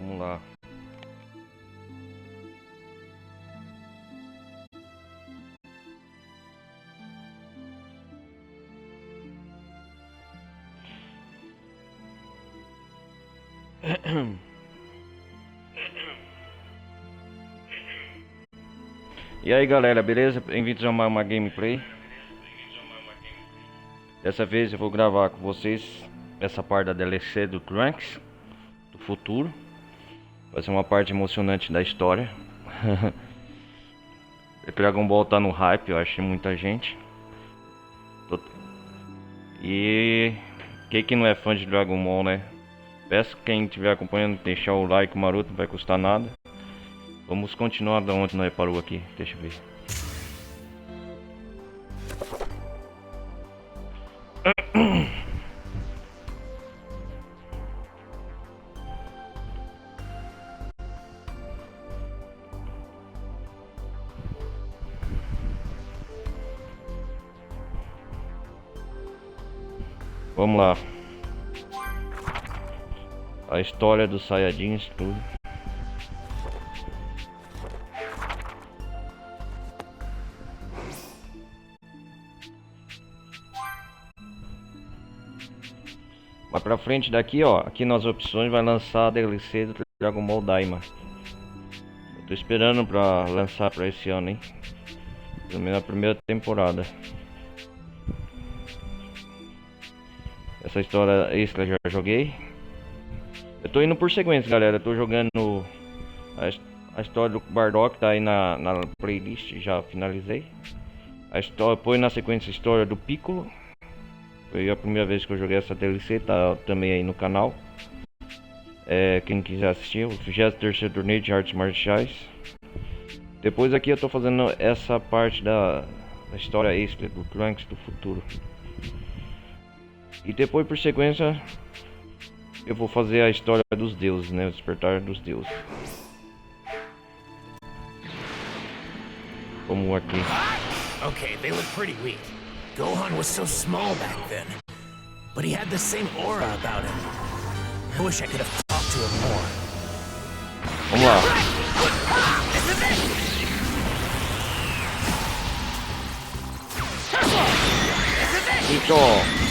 Vamos lá. E aí galera, beleza? Bem-vindos a uma gameplay. Dessa vez eu vou gravar com vocês essa parte da DLC do Trunks do futuro. Vai ser uma parte emocionante da história. O Dragon Ball tá no hype, eu acho, de muita gente. E quem que não é fã de Dragon Ball, né? Peço que quem estiver acompanhando deixar o like maroto, não vai custar nada. Vamos continuar da onde nós parou aqui. Deixa eu ver. Vamos lá. A história dos Saiyajins, tudo. Mas pra frente daqui, ó, aqui nas opções vai lançar a DLC do Dragon Ball Daima. Eu tô esperando pra lançar pra esse ano, hein? Pelo menos a primeira temporada. Essa história extra eu já joguei. Eu tô indo por sequência, galera. Eu tô jogando a história do Bardock, tá aí na playlist, já finalizei. A história, põe na sequência a história do Piccolo. Foi a primeira vez que eu joguei essa DLC, tá também aí no canal. Quem quiser assistir, o 23º torneio de artes marciais. Depois aqui eu tô fazendo essa parte da história extra do Trunks do futuro. E depois por sequência eu vou fazer a história dos deuses, né? O despertar dos deuses. Como aqui. Okay, they look pretty weak. Gohan was so small back then, but he had the same aura about him. I wish I could have talked to him more. Vamos lá. Então,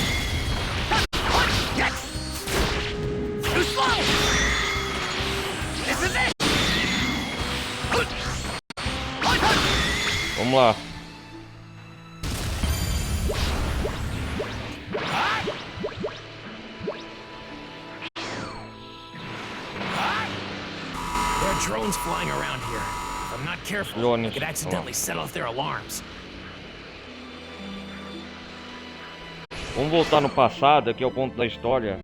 vamos lá. There are drones flying around here. If I'm not careful, I could accidentally set off their alarms. Vamos voltar no passado, aqui é o ponto da história.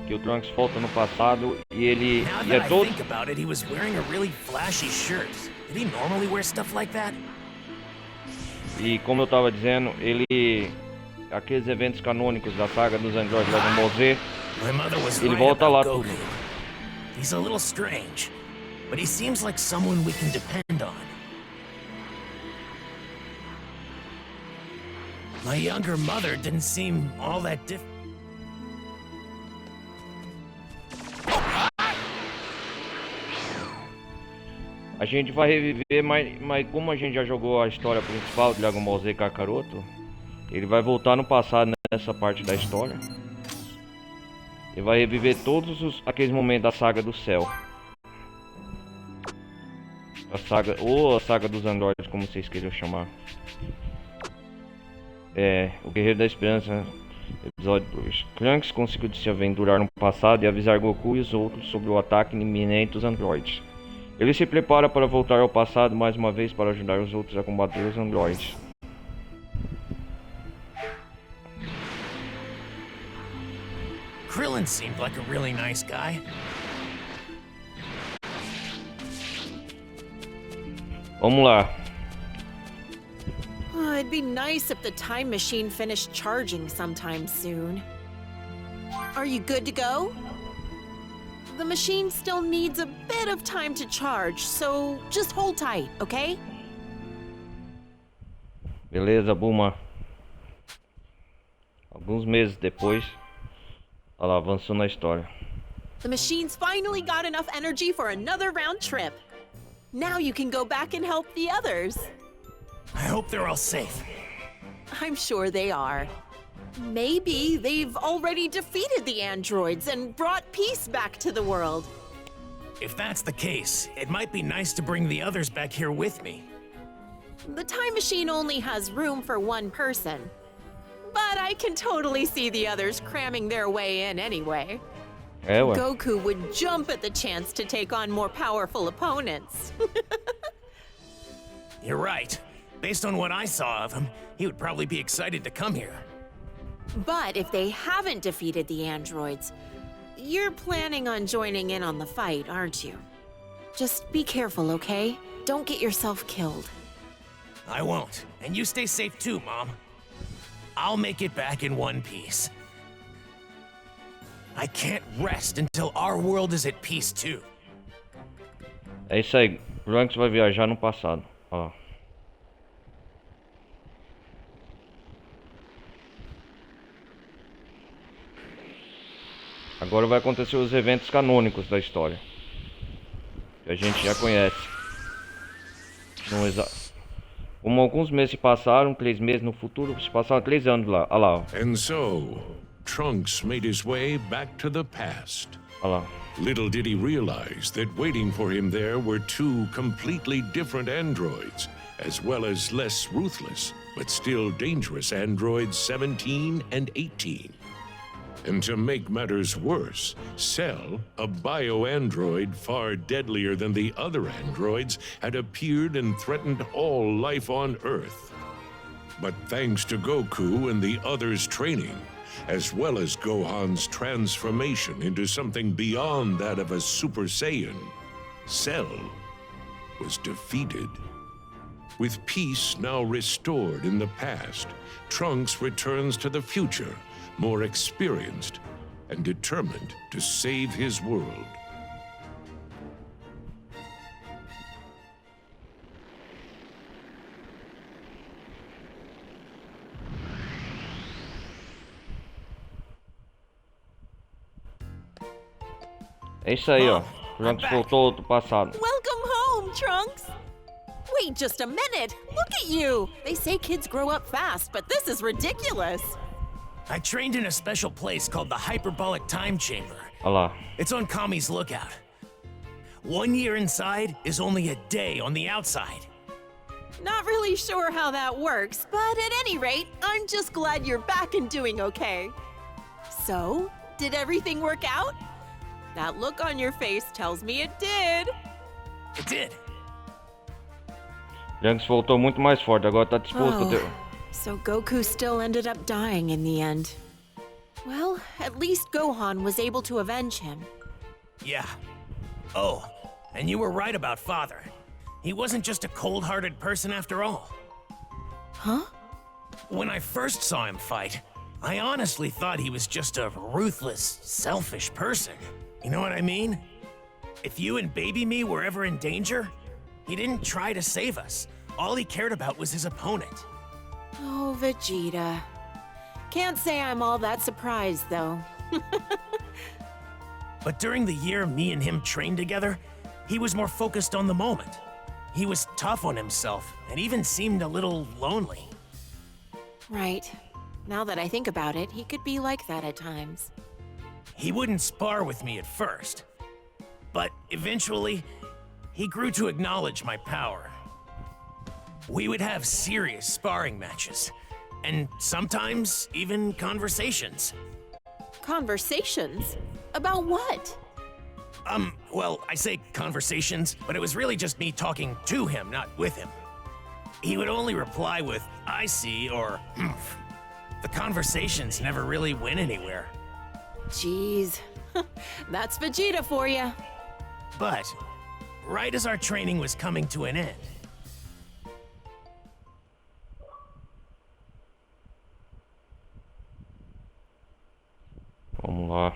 Que o Trunks volta no passado e ele é todo. Think about it, he was wearing a really flashy shirt. Did he normally wear stuff like that? E como eu tava dizendo, ele aqueles eventos canônicos da saga dos androides Dragon Ball Z, ele volta lá tudo. He's a little strange, but he seems like someone we can depend on. My younger mother didn't seem all that different. A gente vai reviver, mas como a gente já jogou a história principal do Dragon Ball Z Kakaroto, ele vai voltar no passado nessa parte da história. E vai reviver todos aqueles momentos da saga do céu. A saga, ou a saga dos androides, como vocês queiram chamar. O Guerreiro da Esperança, episódio 2. Trunks conseguiu se aventurar no passado e avisar Goku e os outros sobre o ataque iminente dos androides. Ele se prepara para voltar ao passado mais uma vez para ajudar os outros a combater os androides. Krillin seemed like a really nice guy. Vamos lá. It'd be nice if the time machine finished charging sometime soon. Are you good to go? The machine still needs a bit of time to charge, so just hold tight, okay? Beleza, Bulma. Alguns meses depois, ela avançou na história. The machine's finally got enough energy for another round trip. Now you can go back and help the others. I hope they're all safe. I'm sure they are. Maybe they've already defeated the androids and brought peace back to the world. If that's the case, it might be nice to bring the others back here with me. The time machine only has room for one person. But I can totally see the others cramming their way in anyway. É, ué. Goku would jump at the chance to take on more powerful opponents. You're right. Based on what I saw of him, he would probably be excited to come here. But if they haven't defeated the androids, you're planning on joining in on the fight, aren't you? Just be careful, okay? Don't get yourself killed. I won't. And you stay safe too, Mom. I'll make it back in one piece. I can't rest until our world is at peace too. É isso aí. Trunks vai viajar no passado. Ó. Agora vai acontecer os eventos canônicos da história. Que a gente já conhece. Como alguns meses se passaram, 3 meses no futuro, se passaram 3 anos lá. Olha lá, ó. And so, Trunks made his way back to the past. Olha lá. Little did he realize that waiting for him there were 2 completely different androids, as well as less ruthless, but still dangerous androids 17 and 18. And to make matters worse, Cell, a bio-android far deadlier than the other androids, had appeared and threatened all life on Earth. But thanks to Goku and the others' training, as well as Gohan's transformation into something beyond that of a Super Saiyan, Cell was defeated. With peace now restored in the past, Trunks returns to the future, more experienced and determined to save his world. É isso aí, ó. Trunks voltou do passado. Welcome home, Trunks! Wait just a minute! Look at you! They say kids grow up fast, but this is ridiculous. I trained in a special place called the Hyperbolic Time Chamber. Olha lá. It's on Kami's lookout. 1 year inside is only a day on the outside. Not really sure how that works, but at any rate, I'm just glad you're back and doing okay. So, did everything work out? That look on your face tells me it did. It did. Trunks voltou muito mais forte, agora tá disposto a ter... So Goku still ended up dying in the end. Well, at least Gohan was able to avenge him. Yeah. Oh, and you were right about Father. He wasn't just a cold-hearted person after all. Huh? When I first saw him fight, I honestly thought he was just a ruthless, selfish person. You know what I mean? If you and baby me were ever in danger, he didn't try to save us. All he cared about was his opponent. Oh, Vegeta. Can't say I'm all that surprised, though. But during the year me and him trained together, he was more focused on the moment. He was tough on himself and even seemed a little lonely. Right. Now that I think about it, he could be like that at times. He wouldn't spar with me at first, but eventually, he grew to acknowledge my power. We would have serious sparring matches, and sometimes even conversations. Conversations? About what? Well, I say conversations, but it was really just me talking to him, not with him. He would only reply with, I see, or "Humph." The conversations never really went anywhere. Jeez. That's Vegeta for you. But, right as our training was coming to an end, Vamos lá.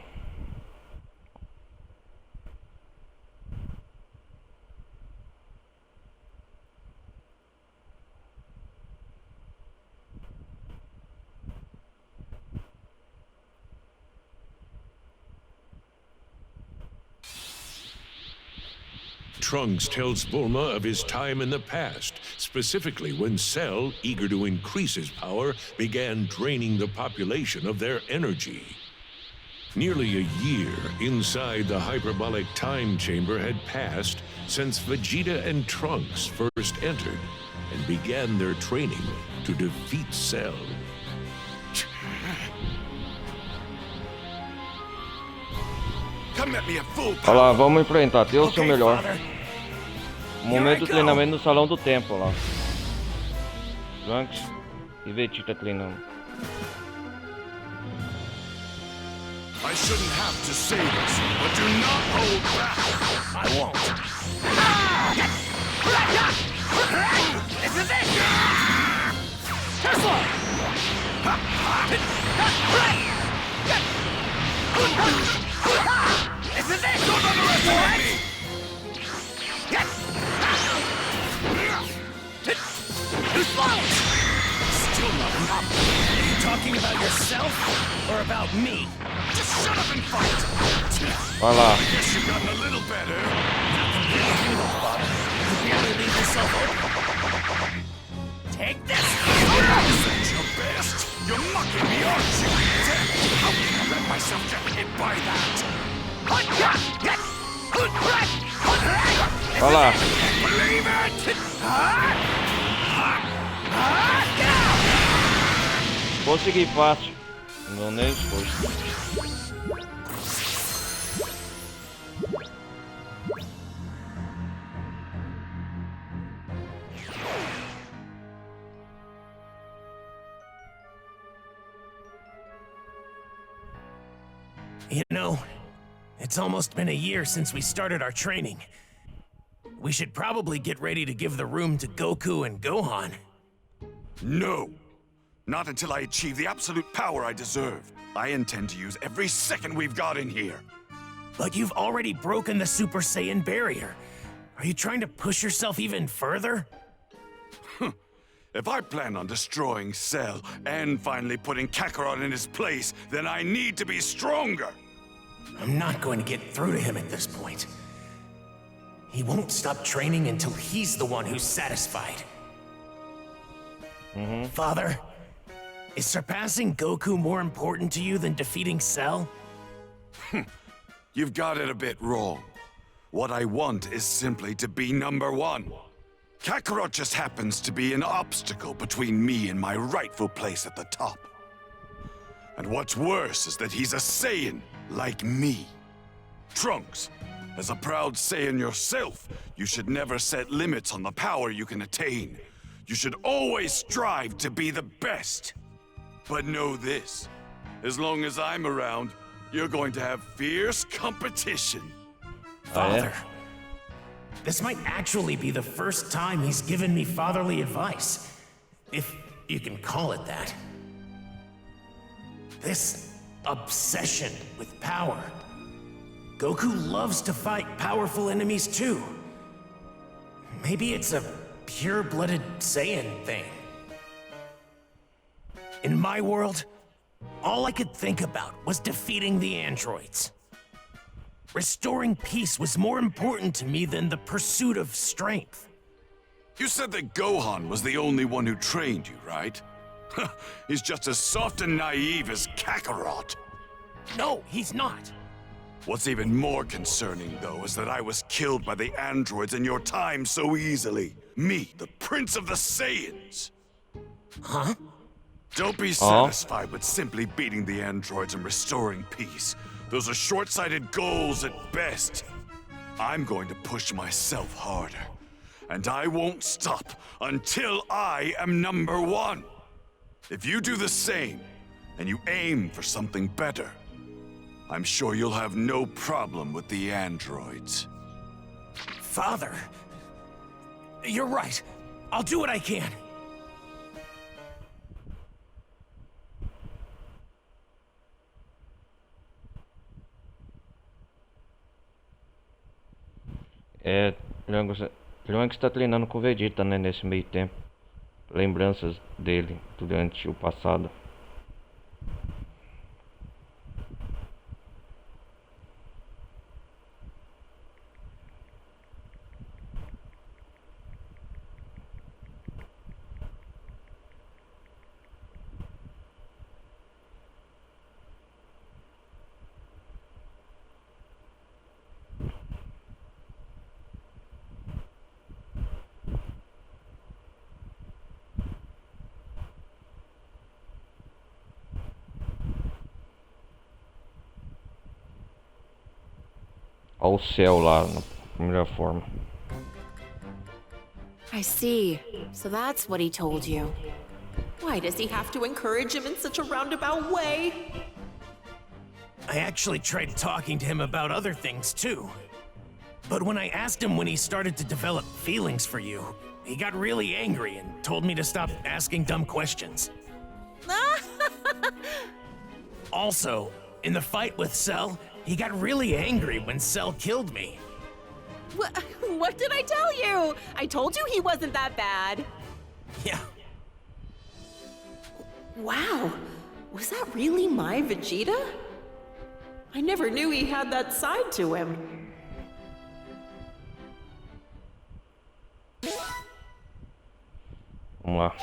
Trunks tells Bulma of his time in the past, specifically when Cell, eager to increase his power, began draining the population of their energy. Nearly a year inside the hyperbolic time chamber had passed since Vegeta and Trunks first entered and began their training to defeat Cell. Come at me at full Olha lá, power. vamos enfrentar, dê o seu Okay, melhor. Father. Momento do Here I go. treinamento no Salão do Tempo lá. Trunks e Vegeta treinando. I shouldn't have to say this, but do not hold back. I won't. This is it! This is it! Don't underestimate me! Still not enough. Are you talking about yourself or about me? Just shut up and fight! Vai lá. Guess you've gotten a little better. You barely leave yourself open. Take this! Isn't your best? You're mocking me, aren't you? How can I let myself get hit by that? Vai lá. Believe it! Consegui fácil. Não nem esforço. You know, it's almost been a year since we started our training. We should probably get ready to give the room to Goku and Gohan. No. Not until I achieve the absolute power I deserve. I intend to use every second we've got in here. But you've already broken the Super Saiyan barrier. Are you trying to push yourself even further? If I plan on destroying Cell and finally putting Kakarot in his place, then I need to be stronger. I'm not going to get through to him at this point. He won't stop training until he's the one who's satisfied. Father, is surpassing Goku more important to you than defeating Cell? You've got it a bit wrong. What I want is simply to be number one. Kakarot just happens to be an obstacle between me and my rightful place at the top. And what's worse is that he's a Saiyan, like me. Trunks, as a proud Saiyan yourself, you should never set limits on the power you can attain. You should always strive to be the best. But know this, as long as I'm around, you're going to have fierce competition. Father, this might actually be the first time he's given me fatherly advice, if you can call it that. This obsession with power. Goku loves to fight powerful enemies too. Maybe it's a pure-blooded Saiyan thing. In my world, all I could think about was defeating the androids. Restoring peace was more important to me than the pursuit of strength. You said that Gohan was the only one who trained you, right? He's just as soft and naive as Kakarot. No, he's not. What's even more concerning, though, is that I was killed by the androids in your time so easily. Me, the Prince of the Saiyans. Huh? Don't be satisfied with simply beating the androids and restoring peace. Those are short-sighted goals at best. I'm going to push myself harder. And I won't stop until I am number one. If you do the same, and you aim for something better, I'm sure you'll have no problem with the androids. Father, you're right. I'll do what I can. Trunks está treinando com o Vegeta, né, nesse meio tempo. Lembranças dele durante o passado. ao céu lá na primeira forma. I see. So that's what he told you. Why does he have to encourage him in such a roundabout way? I actually tried talking to him about other things too. But when I asked him when he started to develop feelings for you, he got really angry and told me to stop asking dumb questions. Also, in the fight with Cell, he got really angry when Cell killed me. What did I tell you? I told you he wasn't that bad. Yeah, Wow, was that really my Vegeta? I never knew he had that side to him. Vamos lá.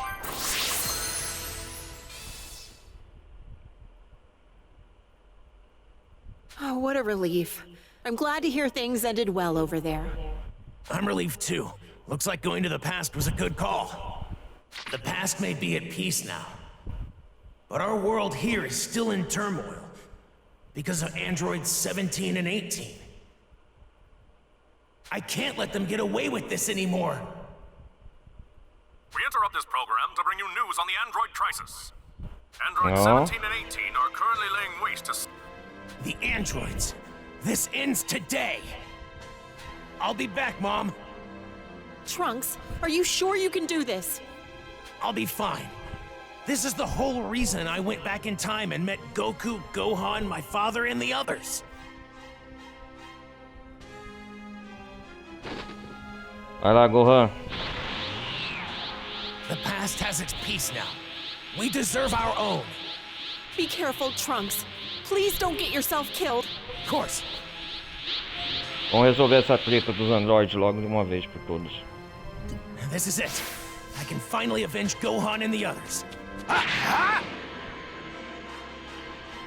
Oh, what a relief. I'm glad to hear things ended well over there. I'm relieved too. Looks like going to the past was a good call. The past may be at peace now, but our world here is still in turmoil because of androids 17 and 18. I can't let them get away with this anymore. We interrupt this program to bring you news on the android crisis. Androids No. 17 and 18 are currently laying waste to... The androids. This ends today. I'll be back, Mom. Trunks, are you sure you can do this? I'll be fine. This is the whole reason I went back in time and met Goku, Gohan, my father, and the others. Vai lá, Gohan. The past has its peace now. We deserve our own. Be careful, Trunks. Please don't get yourself killed. Of course. Vamos resolver essa treta dos androides logo de uma vez por todas. This is it. I can finally avenge Gohan and the others. Ha! Ha!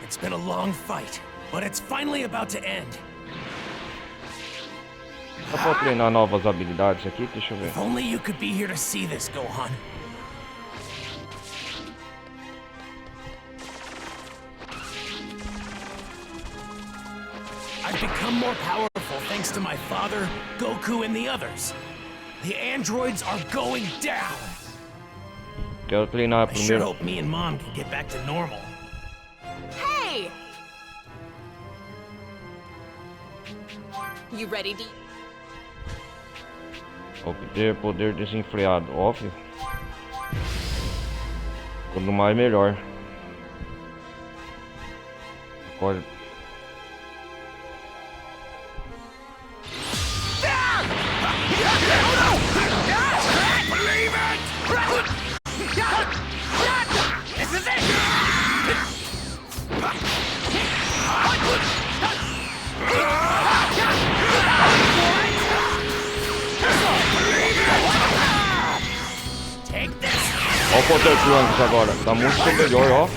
It's been a long fight, but it's finally about to end. Só pra eu treinar novas habilidades aqui, deixa eu ver. If only you could be here to see this, Gohan. I've become more powerful thanks to my father, Goku, and the others. The androids are going down. Quero treinar I sure primeiro. hope me and Mom can get back to normal. Hey! You ready to... Obter poder desenfreado, óbvio. Quanto mais melhor. Agora. This is it! Take this! Olha o poder Trunks agora, tá muito superior, ó.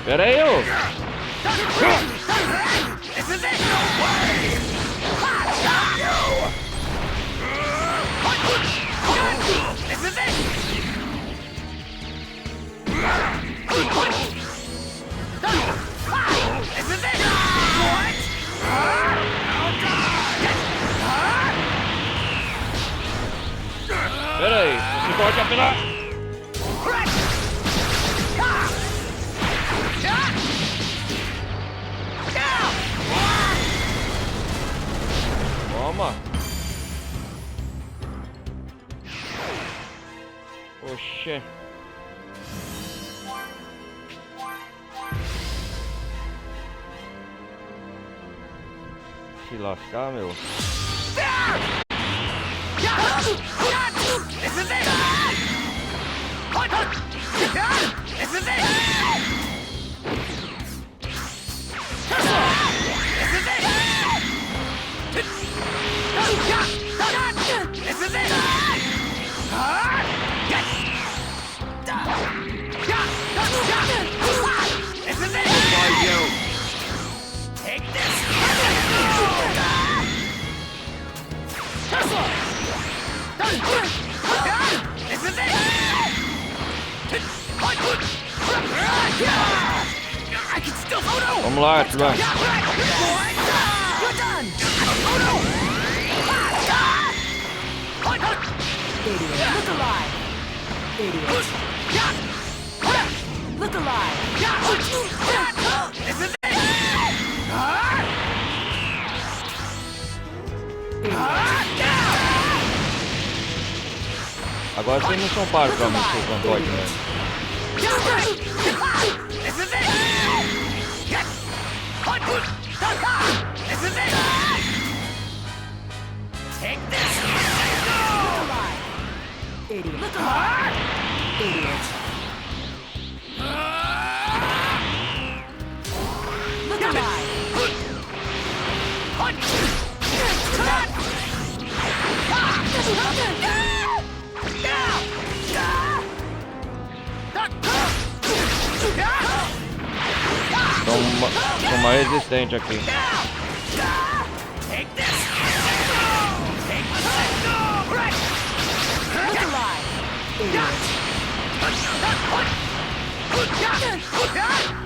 Pera aí, ô. This is it! No way! This is it! This is it! What? Pera aí, você pode apelar. Toma. Oxê. Se lascar, meu. This is it! This is it! This is it! This is it! This is it! Take I can still. Oh no! Vamos lá, Trunks. You're done! Oh no! Idiot. Look alive. Idiot. Look alive. This is it! Agora vocês não são pagos pra mexer com o Android, né? This is it! This is it! Take this! Idiot. Look alive. Idiot. Look alive. São mais resistentes aqui. Take this! Take this! Look alive. Idiot.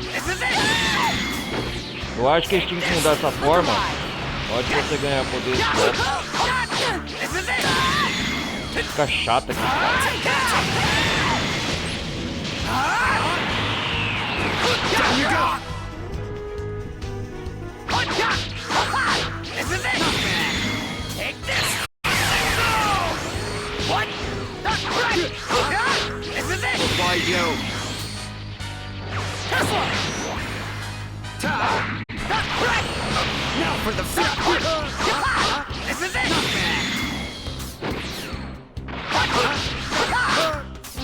This is it! Eu acho que eles tinham que mudar essa forma. Pode você ganhar poder de golpe. This is it! Fica chato aqui, cara. Down you go! This is it! Take this! What? This is it! Why you? This one! Now for the flip! This is it!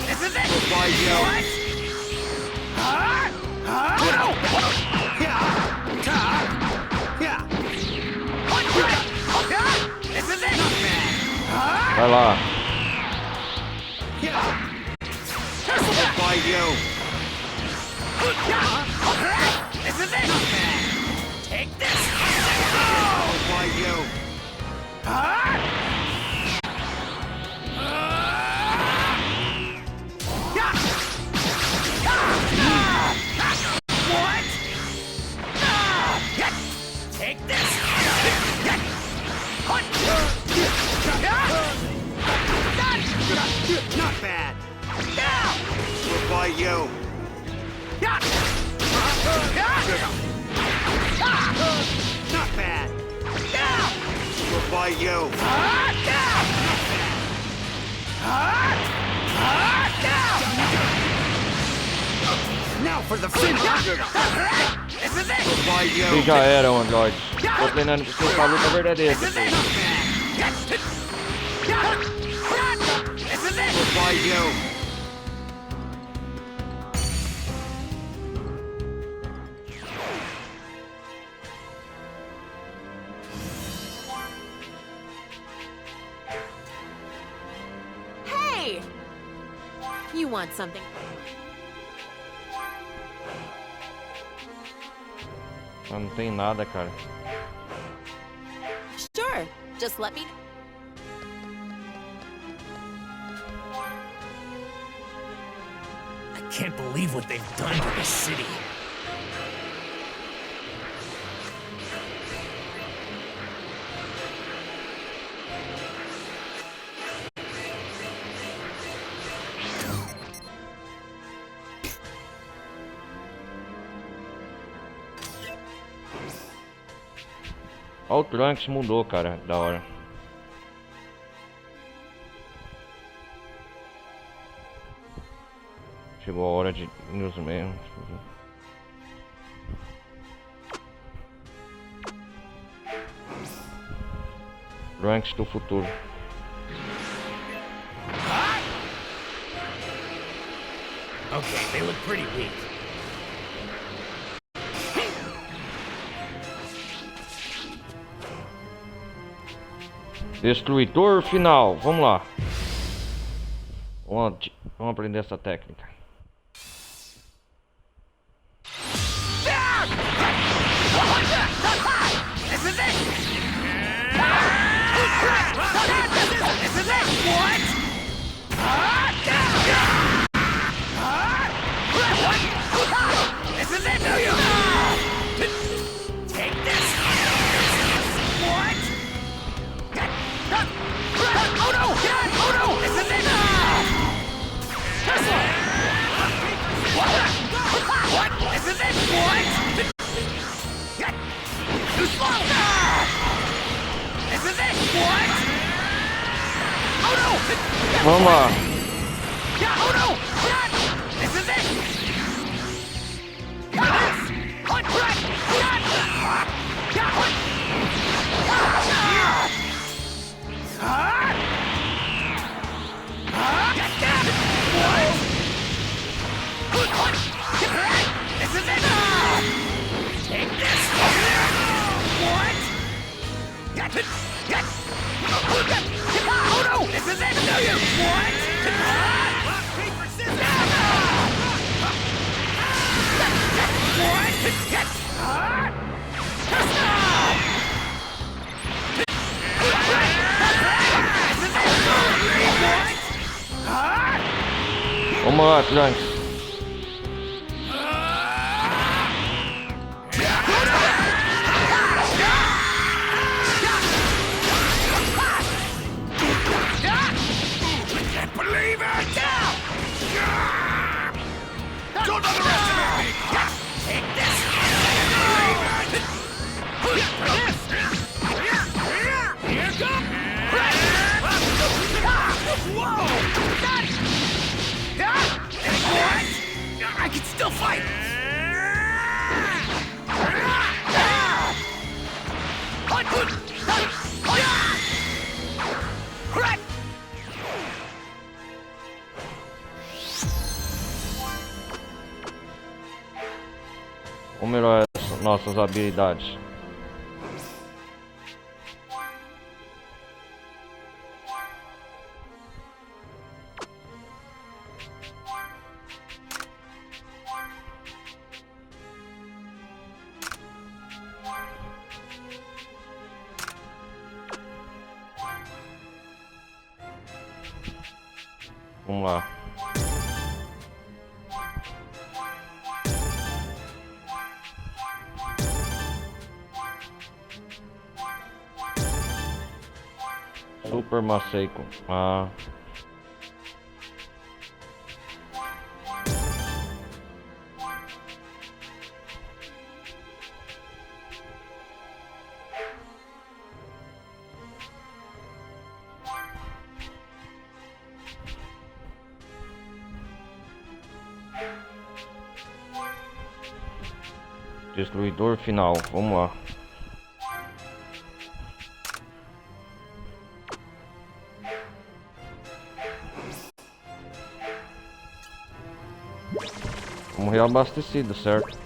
This is it! Why you? What? This is it! Vai lá. Why you? This is it! Take this! Why you? What? Take this! Not bad. Why you? Not bad. Why you? Now for the finish! This is it! Why you? Vocês já eram Android. Tô treinando com vocês pra luta verdadeira. This is it! This is it! Why you? Hey! You want something? Não tem nada, cara. Sure. Just let me. I can't believe what they've done to this city. Ó, o Trunks mudou, cara. Da hora. Chegou a hora de news mesmo. Trunks do futuro. Okay, they look pretty weak. Destruidor final. Vamos lá. Vamos aprender essa técnica. This is it! This is it! What? Vamos lá. Vamos lá, Trunks. I can still fight! Vamos melhorar nossas habilidades. Vamos lá. Super Maseiko. Ah. Destruidor final. Vamos lá. Vamos reabastecido, certo?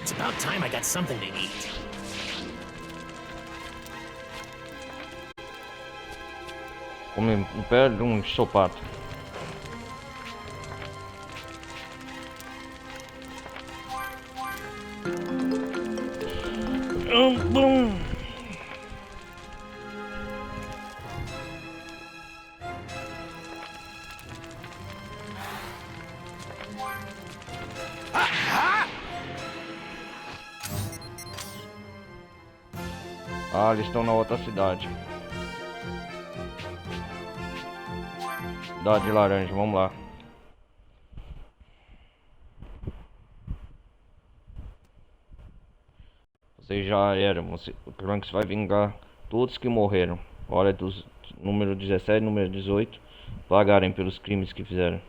It's about time I got something to eat. Come um pé de um sopato. Bom. Ah, eles estão na outra cidade. Cidade laranja, vamos lá. Vocês já eram. O Trunks vai vingar todos que morreram. Hora dos número 17 e número 18 pagarem pelos crimes que fizeram.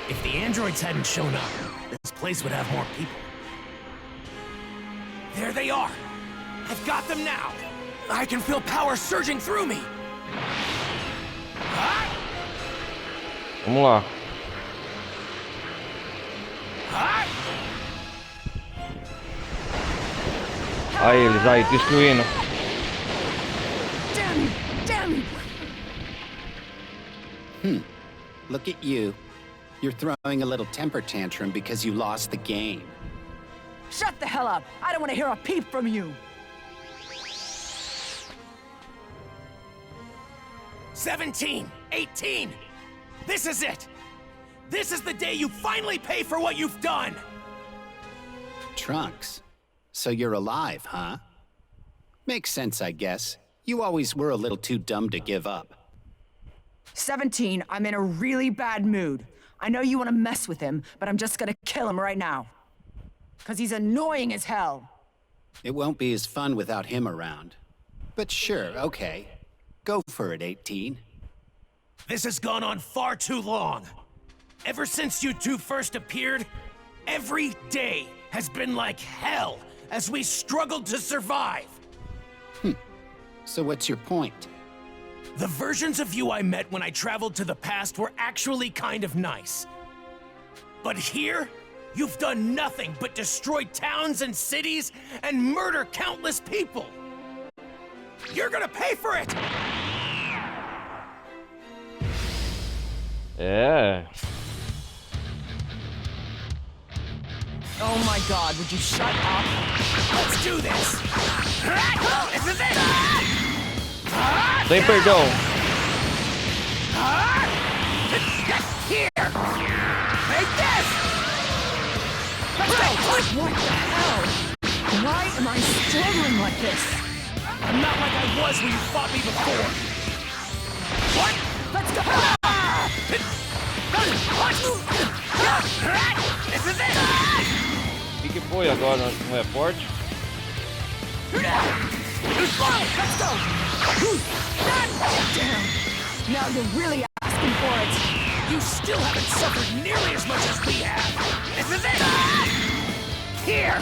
If the androids hadn't shown up, this place would have more people. There they are! I've got them now! I can feel power surging through me! Vamos lá. Aí eles aí, destruindo. Damn you! Damn you! Look at you. You're throwing a little temper tantrum because you lost the game. Shut the hell up! I don't want to hear a peep from you! 17, 18. This is it. This is the day you finally pay for what you've done. Trunks. So you're alive, huh? Makes sense, I guess. You always were a little too dumb to give up. 17, I'm in a really bad mood. I know you want to mess with him, but I'm just gonna kill him right now. 'Cause he's annoying as hell. It won't be as fun without him around. But sure, okay. Go for it, 18. This has gone on far too long. Ever since you two first appeared, every day has been like hell as we struggled to survive. So what's your point? The versions of you I met when I traveled to the past were actually kind of nice. But here, you've done nothing but destroy towns and cities and murder countless people. You're gonna pay for it! É. Oh my god, would you shut up? Let's do this! This is it! Sem perdão. Here! Take this! Let's go! What the hell? Why am I struggling like this? I'm not like I was when you fought me before. What? Let's go! This is it! O que foi agora? Não é forte? Let's go! Damn! Now you're really asking for it. You still haven't suffered nearly as much as we have. This is it! Here!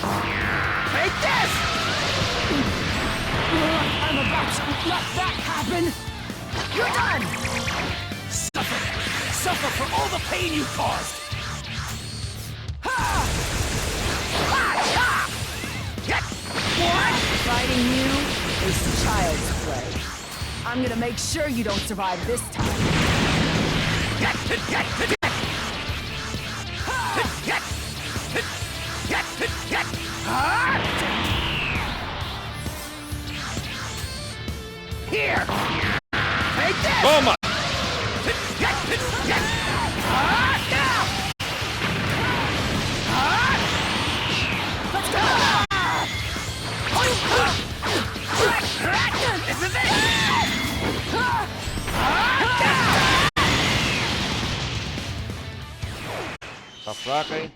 Take this! I'm about to let that happen. You're done! Suffer! Suffer for all the pain you caused! What? Fighting you is child's play. I'm gonna make sure you don't survive this time. Here! Take this! Toma! Let's go! This is it! Tá fraca, hein?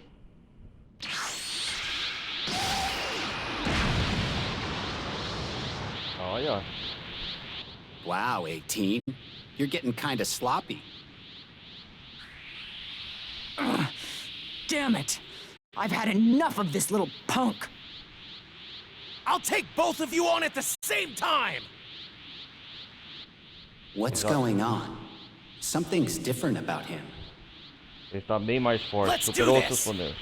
Olha. Wow, 18. You're getting kinda sloppy. Damn it! I've had enough of this little punk. I'll take both of you on at the same time! What's going on? Something's different about him. Ele tá bem mais forte, Let's superou do seus this. poderes.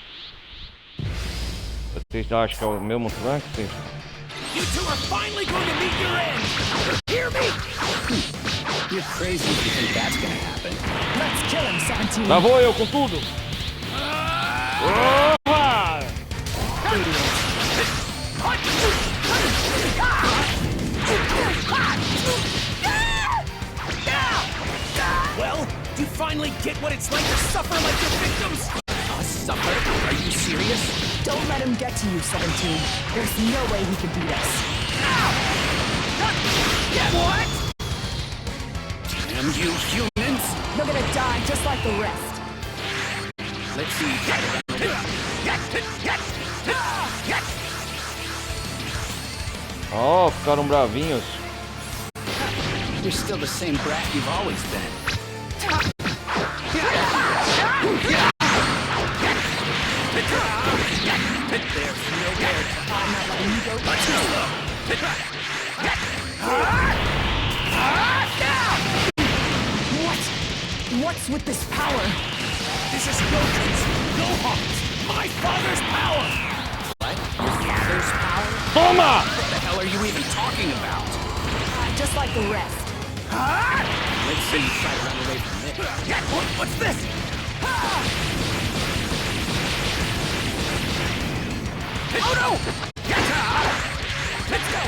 Vocês acham que é o mesmo Trunks? You two are finally going to meet your end! Hear me? You're crazy if you think that's gonna happen. Let's kill him, 17. Lá vou eu com tudo! Opa! Well, do you finally get what it's like to suffer like your victims? Suffer? Are you serious? Don't let him get to you, 17. There's no way he can beat us. What? Damn you humans! You're gonna die just like the rest. Let's see you get around it. Ó, ficaram bravinhos. You're still the same brat you've always been. I'm not letting you go. What? What's with this power? This is Goku's, Gohan's, My father's power! What? Your father's power? Toma! What the hell are you even talking about? Just like the rest. Let's see you try to run away from this. What's this? Oh no! Let's go!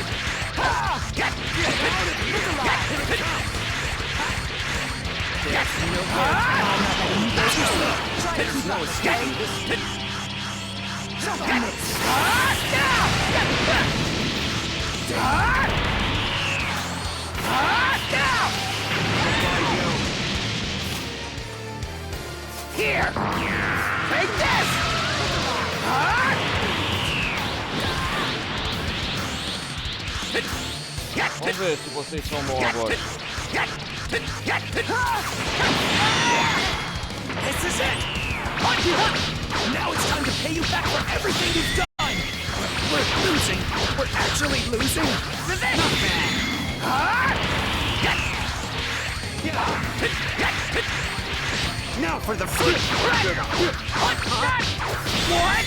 Here! Take this! Vamos ver se vocês são bons agora. This is it! Now it's time to pay you back for everything you've done! We're losing! We're actually losing! This is it! Now for the fruit! What?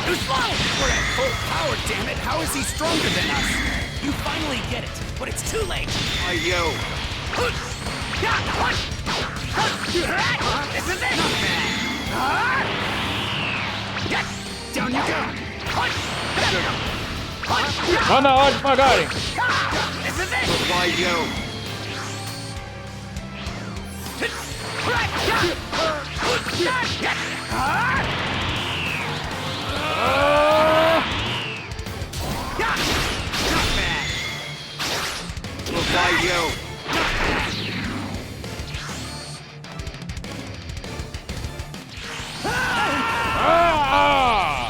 Too slow! We're at full power, damn it! How is he stronger than us? You finally get it, but it's too late! Yo. This is it! Down you go! Tá na hora de pagarem. This is it! Why, yo? Why, yo?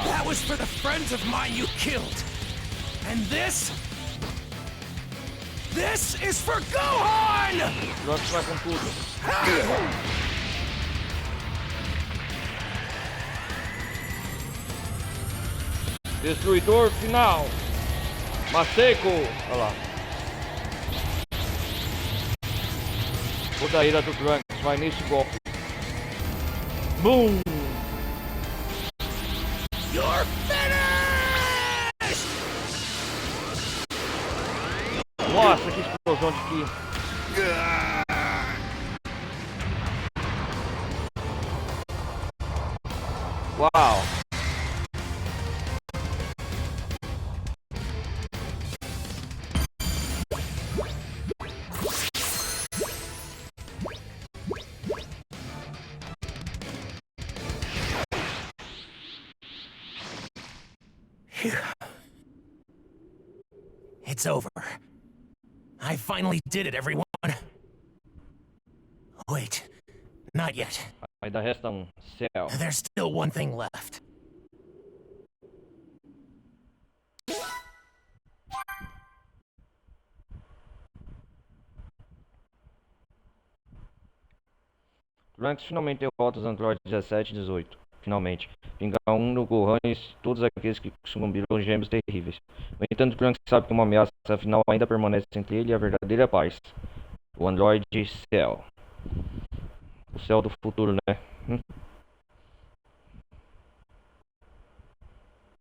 That was for the friends of mine you killed. And this is for Gohan! Trunks vai com tudo. Destruidor final. Maseco. Olha lá. Toda a ira do Trunks vai nesse golpe. Boom! You're finished! Nossa, que explosão de ki. Uau! It's over. I finally did it, everyone. Wait, not yet. Ainda resta céu. There's still one thing left. Trunks finalmente derrota os androides 17 e 18. Finalmente. Vingar um no Gohan e todos aqueles que sucumbiram aos gêmeos terríveis. No entanto, Trunks sabe que uma ameaça final ainda permanece entre ele e a verdadeira paz. O androide Cell. O céu do futuro, né?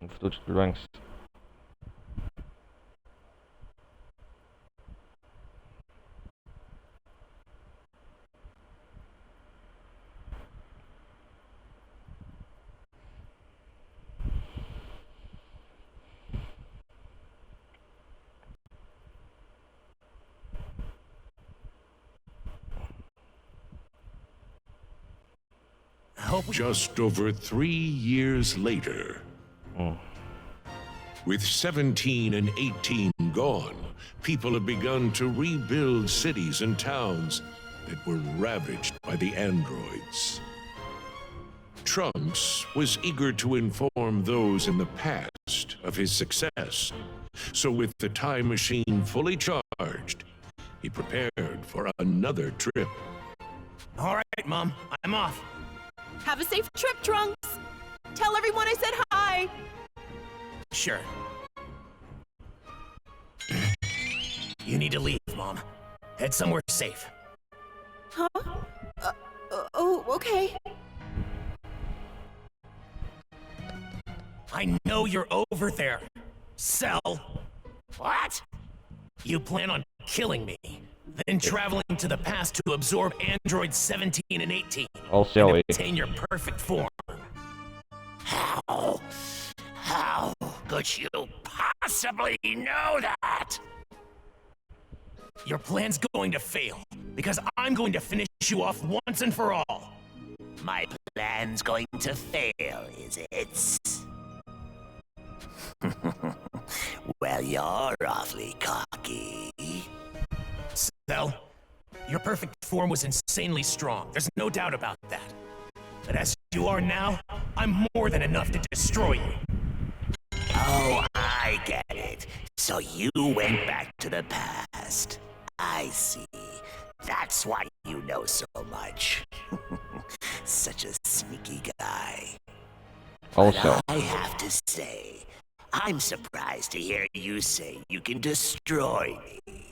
O futuro de Trunks. Just over 3 years later, with 17 and 18 gone, people have begun to rebuild cities and towns that were ravaged by the androids. Trunks was eager to inform those in the past of his success, so with the time machine fully charged, he prepared for another trip. All right, Mom, I'm off. Have a safe trip, Trunks. Tell everyone I said hi. Sure. You need to leave, Mom. Head somewhere safe. Huh? Oh, okay. I know you're over there. Cell. What? You plan on killing me, then traveling to the past to absorb androids 17 and 18 Olha o céu and aí. obtain your perfect form. How? How could you possibly know that? Your plan's going to fail, because I'm going to finish you off once and for all. My plan's going to fail, is it? Well, you're awfully cocky. Cell, your perfect form was insanely strong. There's no doubt about that. But as you are now, I'm more than enough to destroy you. Oh, I get it. So you went back to the past. I see. That's why you know so much. Such a sneaky guy. Also, I have to say, I'm surprised to hear you say you can destroy me.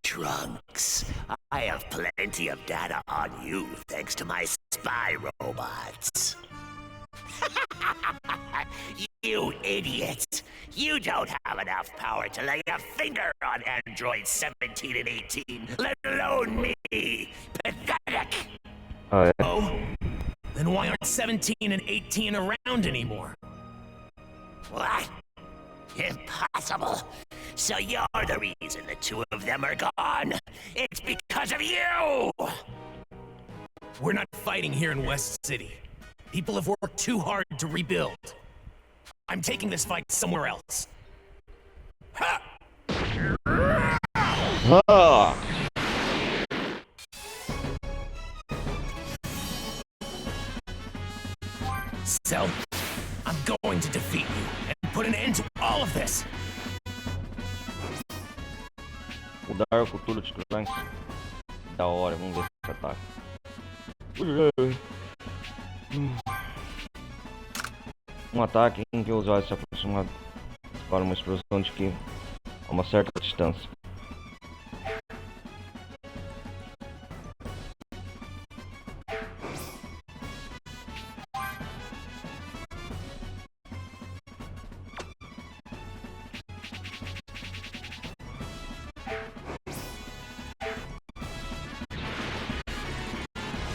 Trunks, I have plenty of data on you thanks to my spy robots. You idiot! You don't have enough power to lay a finger on Android 17 and 18, let alone me! Pathetic! Oh? Then why aren't 17 and 18 around anymore? What? Impossible! So you're the reason the two of them are gone! It's because of you! We're not fighting here in West City. People have worked too hard to rebuild. I'm taking this fight somewhere else. Ha! ah, Cell, I'm going to defeat you and put an end to all of this. mudar o futuro de Trunks. Da hora, vamos ver esse ataque. Um ataque em que o usuário se aproxima para uma explosão de que a uma certa distância.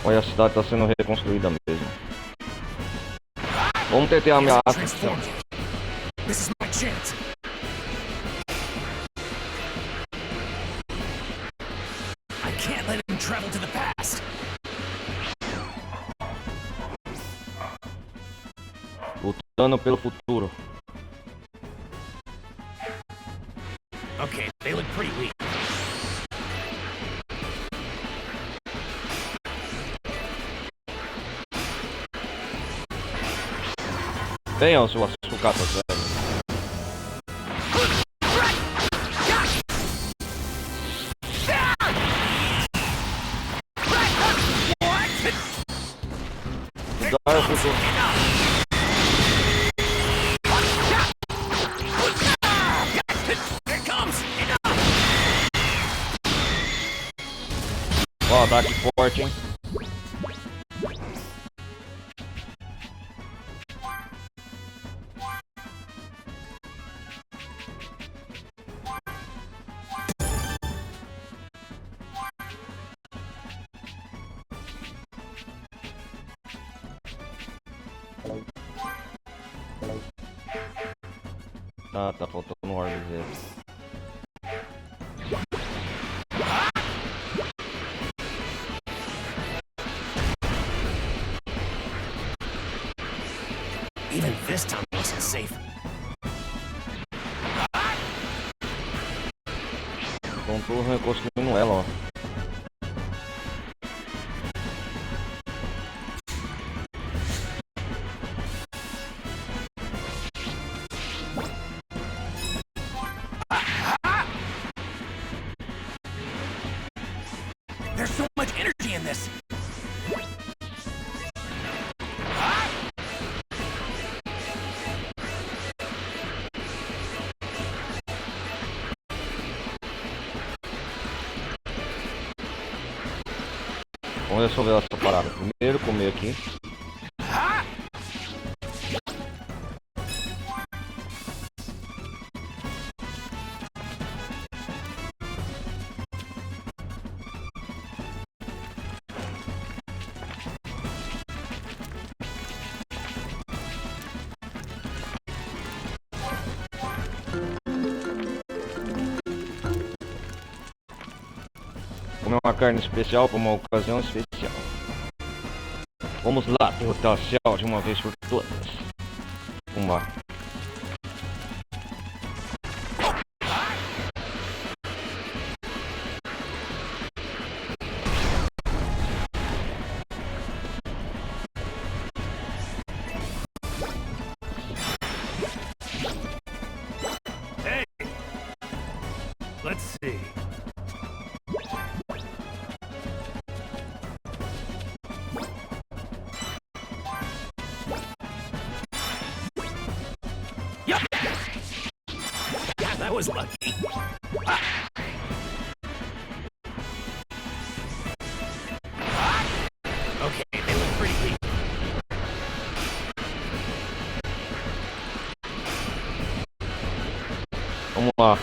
Olha, a cidade está sendo reconstruída mesmo. Vamos ter a ameaça. Transform you. This is my chance. I can't let him travel to the past. Lutando pelo futuro. Okay, they look pretty weak. Venham, suas sucatas, velho. Mudar o futuro. Here it comes. Ó, ataque forte, hein? Tá faltando orbes dele. Even this time wasn't safe. Então tô reconstruindo ela, ó. There's so much energy in this. Vamos resolver essa parada. Primeiro comer aqui. comer uma carne especial para uma ocasião especial. Vamos lá, derrotar o céu de uma vez por todas. Vamos lá. Let's see. Yup! That was lucky. Okay, they look pretty weak. Vamos lá.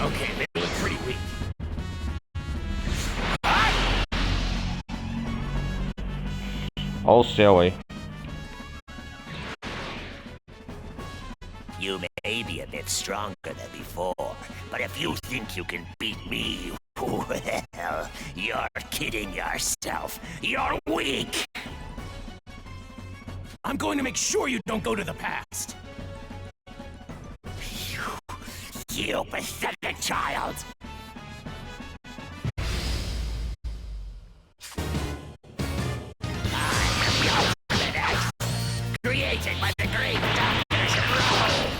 Okay, they look pretty weak. Olha o céu aí. You may be a bit stronger than before, but if you think you can beat me, well, you're kidding yourself. You're weak! I'm going to make sure you don't go to the past. You pathetic child! I am the ultimate X, created by the great doctors of Rome.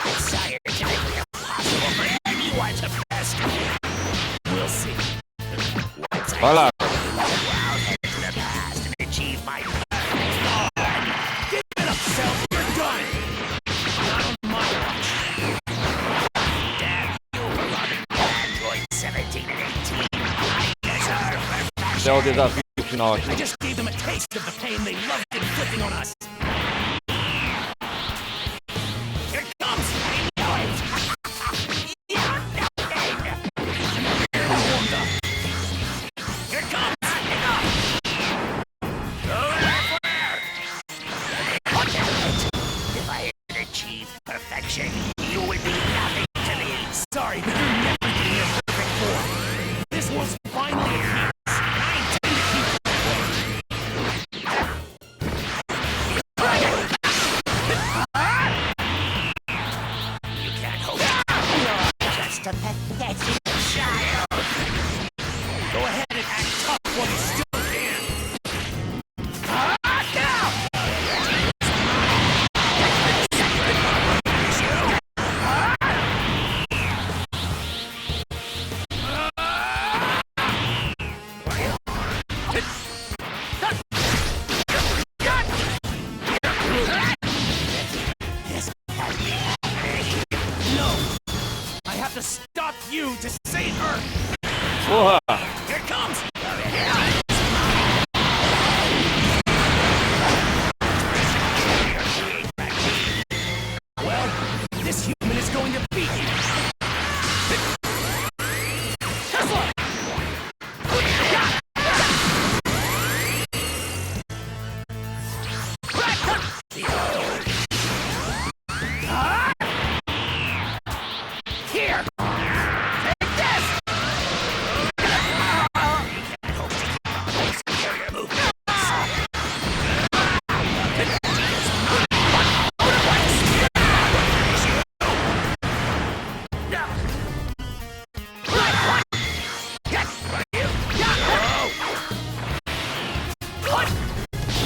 It's scientifically impossible for anyone to master me. We'll see. Once Vai lá. I'll head to the past and achieve my Give it up, Cell. You're done. Not on my watch. damn you for robbing Android 17 and 18. I deserve perfection. Esse é o desafio final aqui. I just gave them a taste of the pain they loved inflicting on us. Here it comes. I know it. You're nothing. You're warmed up. Here it comes. If I had achieved perfection, you would be nothing to me. Sorry, but you're never getting your perfect form. This one's finally here. I intend to keep it that way. You can't hold it. You're just a pathetic child. Go ahead and act tough while you still can. No! I have to stop you to save her! Porra! Here it comes! Well, this human is going to beat you! Tesla! Here! Take this!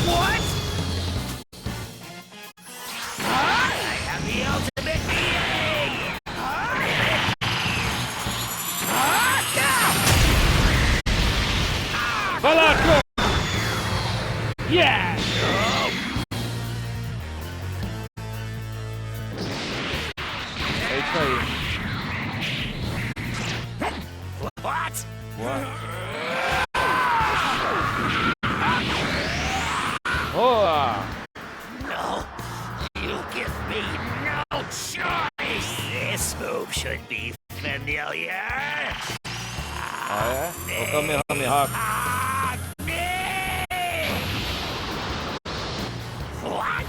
What? I have the ultimate being! Vai lá, Cão! Yeah! É isso aí. What? Boa! No, you give me no choice. This move should be familiar. Ah, é? É o Kamehameha. What?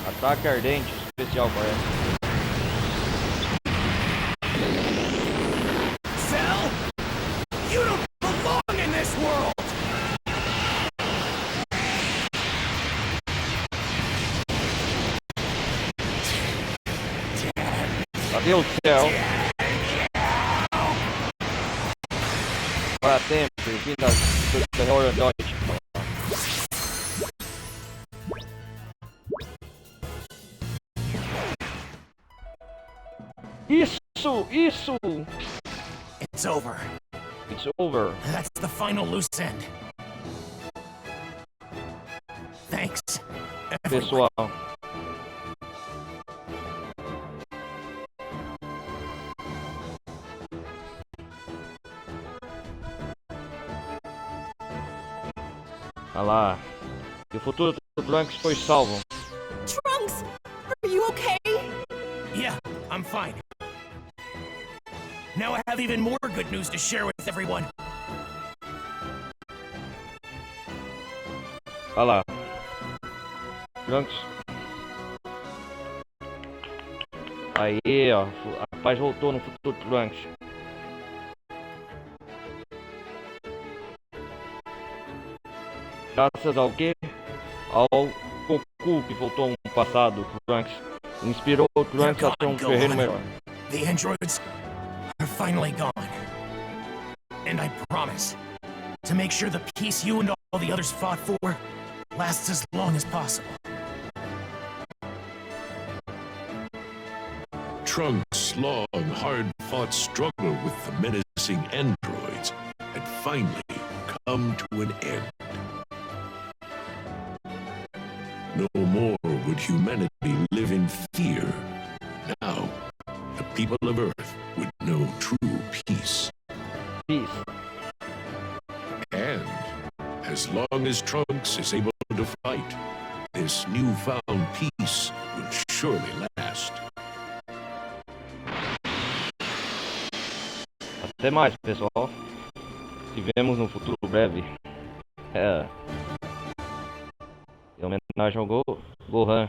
Ataque ardente. especial, parece. Cell? You don't belong in this world! Adeus, céu. Para sempre, fim da hora da noite. Isso! It's over. It's over. That's the final loose end. Thanks, everyone. Pessoal. Olha lá. E o futuro do Trunks foi salvo. Trunks, are you okay? Yeah, I'm fine. Now I have even more good news to share with everyone. Olha lá. Trunks. Aí, ó. A paz voltou no futuro do Trunks. Graças ao quê? Ao Goku que voltou no passado. O Trunks inspirou o Trunks a ser um guerreiro melhor. The androids are finally gone. And I promise to make sure the peace you and all the others fought for lasts as long as possible. Trunks' long, hard-fought struggle with the menacing androids had finally come to an end. No more would humanity live in fear. Now, the people of Earth would know true peace. Peace. And as long as Trunks is able to fight, this newfound peace will surely last. Até mais, pessoal. Te vemos no futuro breve. Em homenagem ao Gohan.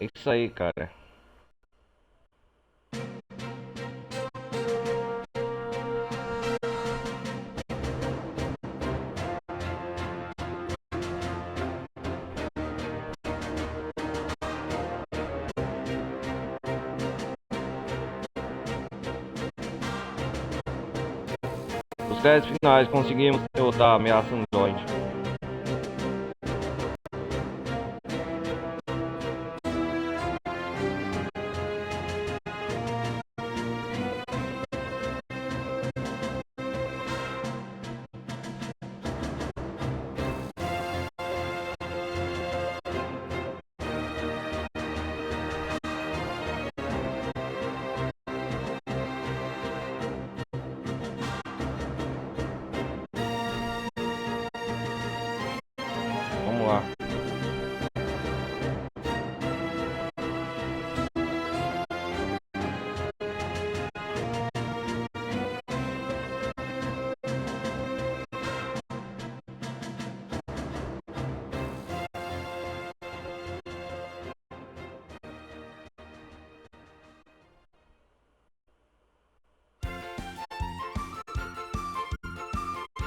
É isso aí, cara. Os 10 finais conseguimos derrotar a ameaça Android. Vamos lá.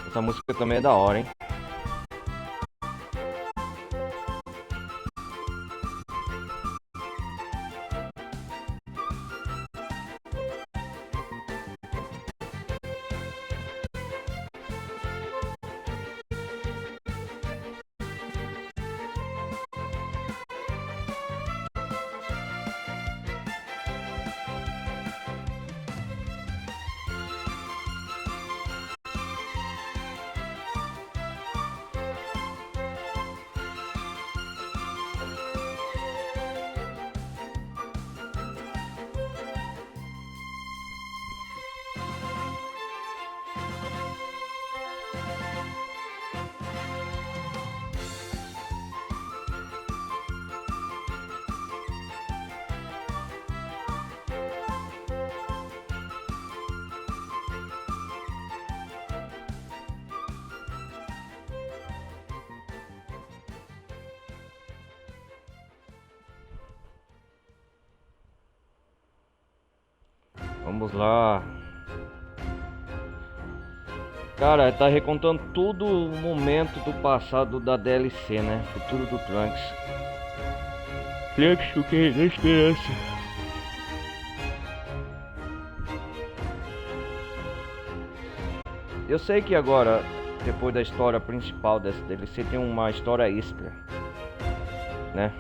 Essa música também é da hora, hein? Vamos lá. Cara, tá recontando todo o momento do passado da DLC, né? Futuro do Trunks. Trunks, o que? Na esperança. Eu sei que agora, depois da história principal dessa DLC, tem uma história extra, né?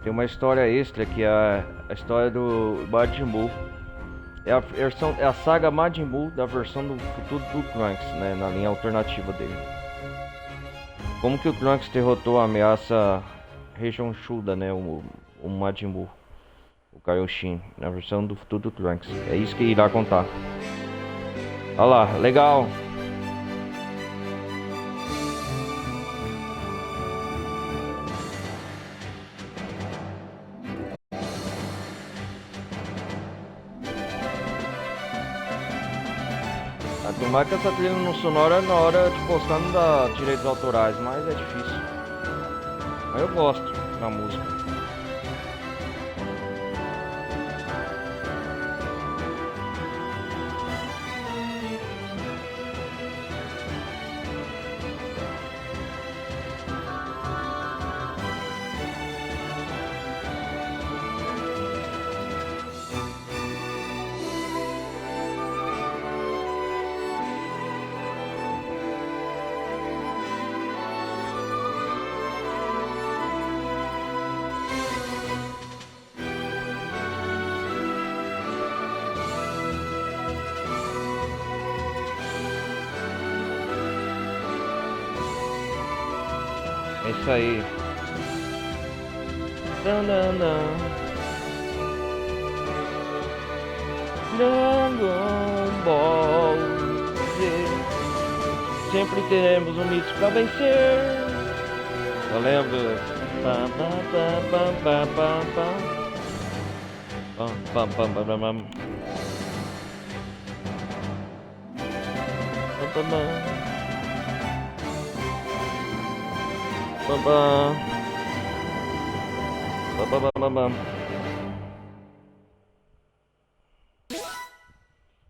Tem uma história extra que é a história do Majin Buu. É a saga Majin Buu da versão do futuro do Trunks, né, na linha alternativa dele. Como que o Trunks derrotou a ameaça Region Shuda, né, o Majin Buu, o Kaioshin, na versão do futuro do Trunks. É isso que irá contar. Olha lá, legal. Tomara que essa trilha no sonora na hora de postar não dá direitos autorais, mas é difícil. Mas eu gosto da música. É isso aí. Dragon Ball Z. Sempre teremos um mito pra vencer. Eu lembro. Pam pam pam pam pam pam pam pam pam pam pam.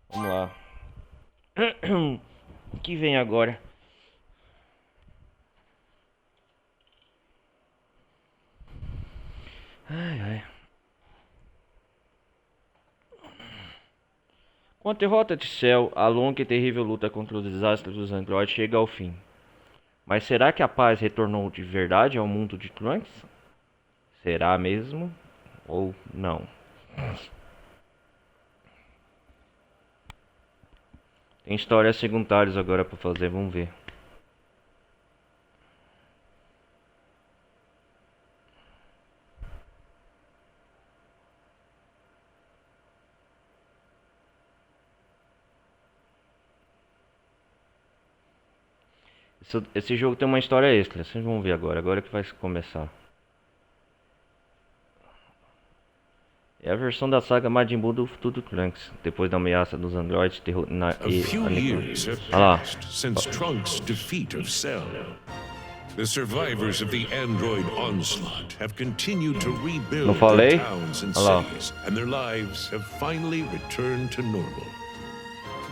Vamos lá. O que vem agora? Ai, ai. Com a derrota de Cell, a longa e terrível luta contra os desastres dos androides chega ao fim. Mas será que a paz retornou de verdade ao mundo de Trunks? Será mesmo? Ou não? Tem histórias secundárias agora pra fazer, vamos ver. Esse jogo tem uma história extra, vocês vão ver agora, agora que vai começar. É a versão da saga Majin Buu do futuro Trunks, depois da ameaça dos androides A few years have passed since Trunks' defeat of Cell. The survivors of the android onslaught have continued to rebuild their towns and cities, and their lives have finally returned to normal.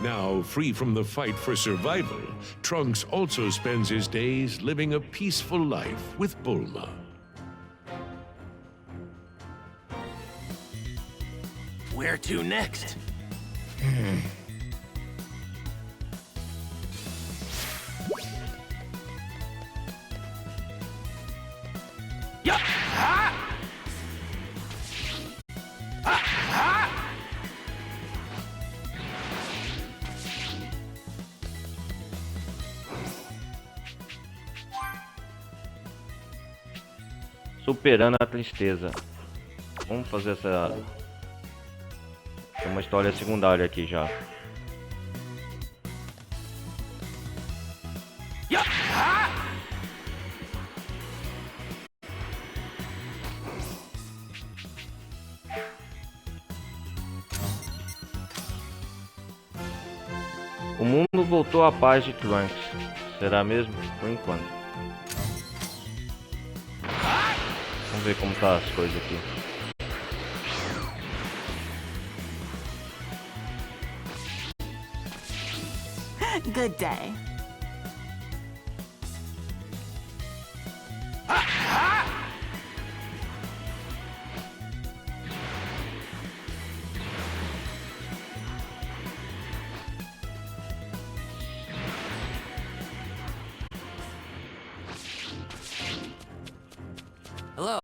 Now, free from the fight for survival, Trunks also spends his days living a peaceful life with Bulma. Where to next? Superando a tristeza. Vamos fazer essa... Tem uma história secundária aqui já. O mundo voltou à paz de Trunks. Será mesmo? Por enquanto. Vamos ver como tá as coisas aqui. Good day. Hello.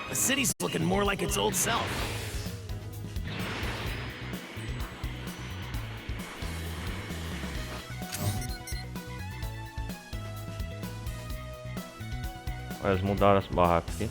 The city's looking more like its old self. Eles mudaram as barracas aqui.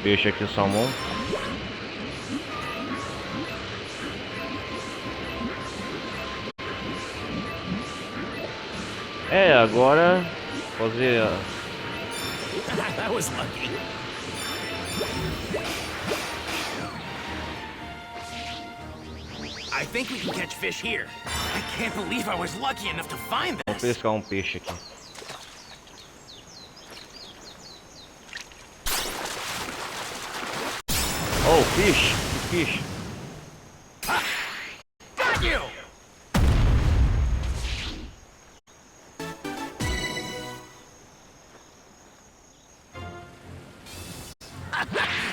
Peixe aqui, o salmão. É, agora fazer That was lucky. I think we can catch fish here. I can't believe I was lucky enough to find Vamos this. pescar um peixe aqui. Oh, fish! Fish! Got you!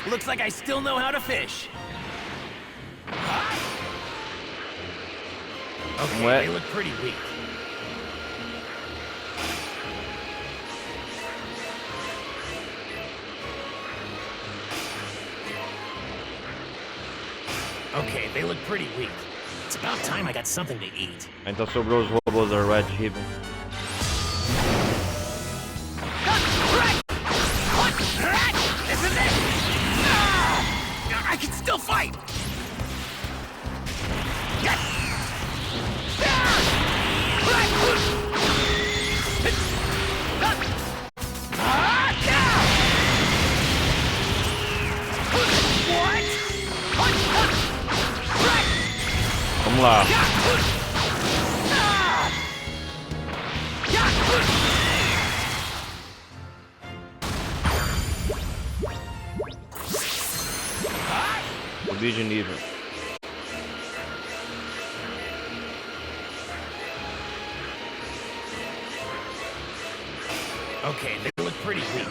Looks like I still know how to fish. Okay, What? they look pretty weak. Okay, they look pretty weak. It's about time I got something to eat. Então sobrou os robôs da Red Ribbon. This is it! I can still fight! Vamos lá. Subir de nível. Okay, they look pretty weak.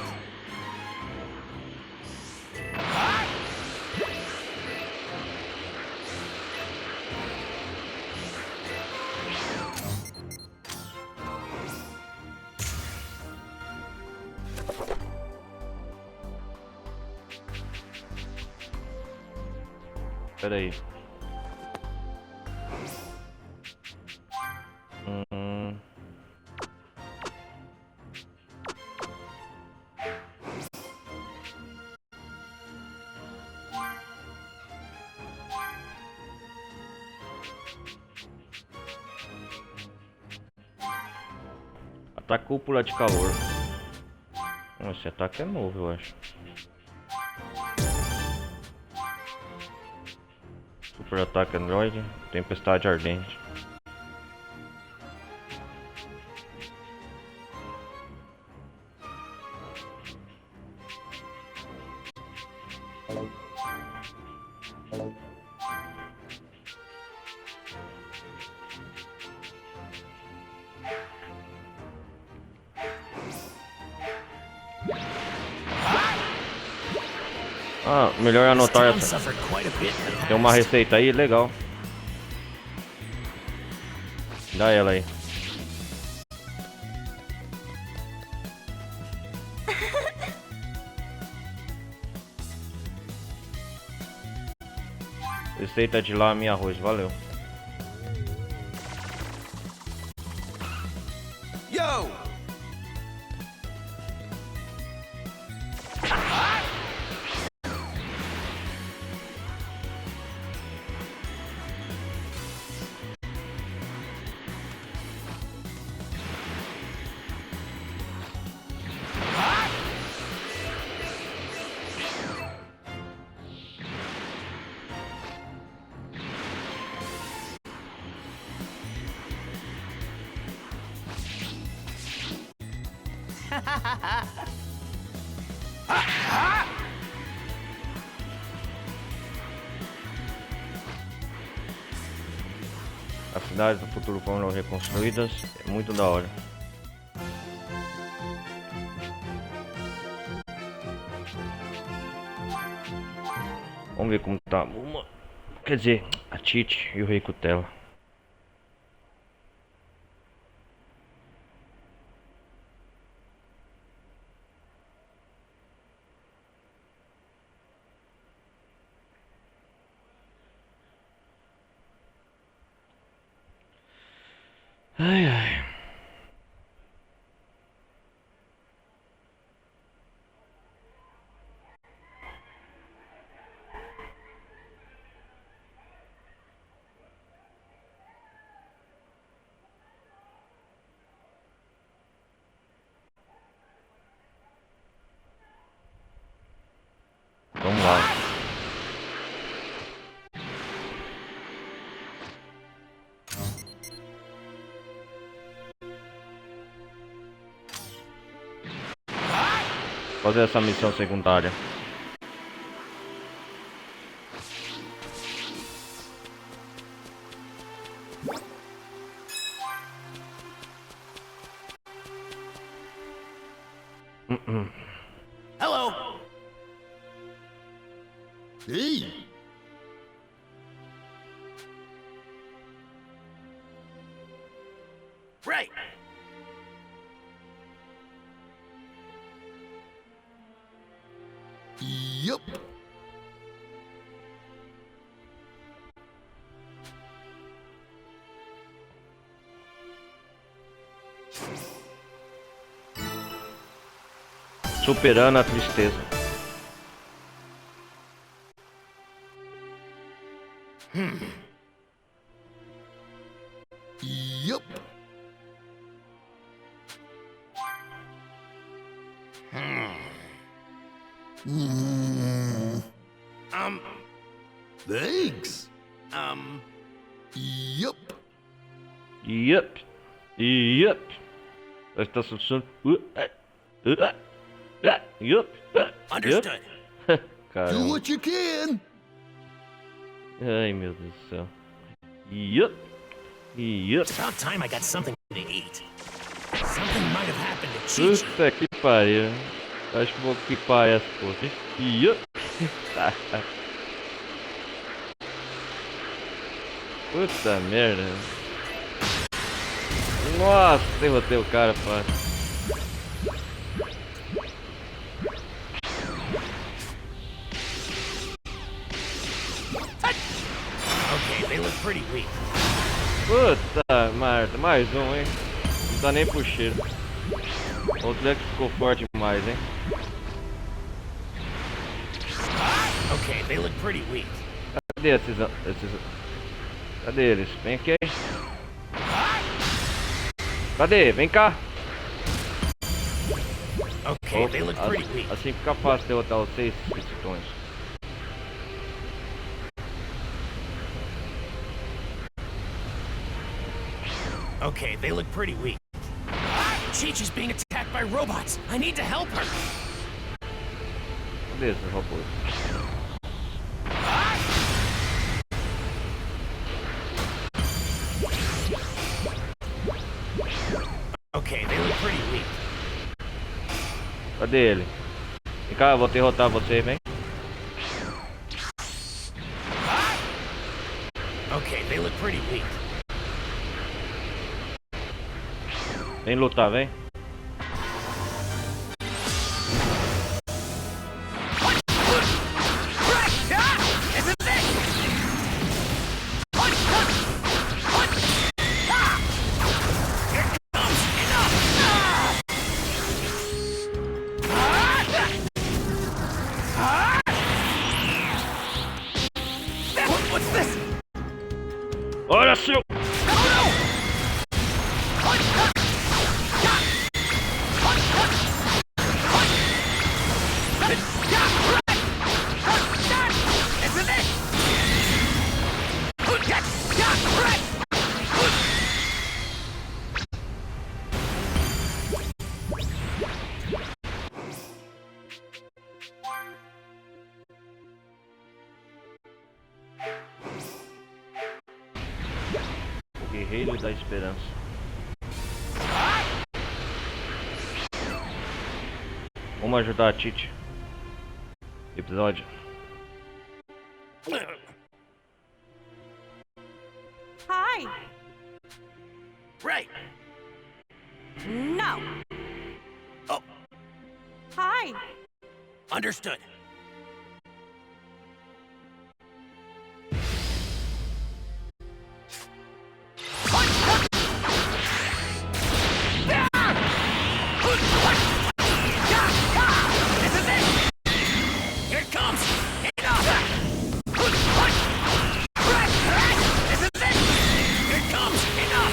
Pera aí. Ataque cúpula de calor. Esse ataque é novo, eu acho. Super ataque Android, tempestade ardente. Ah, melhor anotar essa. Tem uma receita aí, legal. Dá ela aí. Receita de lame e arroz, valeu. Yo! As cidades do futuro foram reconstruídas, é muito da hora. Vamos ver como tá. Quer dizer, a Tite e o Rei Cutela. Ai, ai. Vamos lá. Fazer essa missão secundária. Hello. Hey. Right. Yup. Superando a tristeza. Yup. Thanks. Yup. Yup. Yup. Está solução. Yup. Understood. Do Caramba. what you can. Ai, meu Deus do céu. Yup. Yup. It's about time I got something to eat. Something might have happened to Chi-Chi. Puta que pariu. Acho que vou equipar essa porra. Yup. Puta merda. Nossa, derrotei o cara, pá. Okay, they look pretty weak. Puta, Marta, mais um, hein? Não dá nem pro cheiro. Outro é que ficou forte demais, hein? Okay, they look pretty weak. Cadê esses... Cadê eles? Vem aqui. Cadê? Vem cá. Okay, they look pretty weak. Assim fica fácil derrotar os 6 pistões. Okay, they look pretty weak. Chi-Chi's being attacked by robots. I need to help her. Cadê esses robôs? Okay, they look pretty weak. Cadê ele? Vem cá, eu vou derrotar você, vem. Okay, they look pretty weak. Vem lutar, vem. What's this? Olha, seu! Guerreiro da Esperança. Vamos ajudar a Titi. Episódio. Hi. Right. No. Oh, Hi. understood. Here it comes! Enough! This is it! Here it comes! Enough!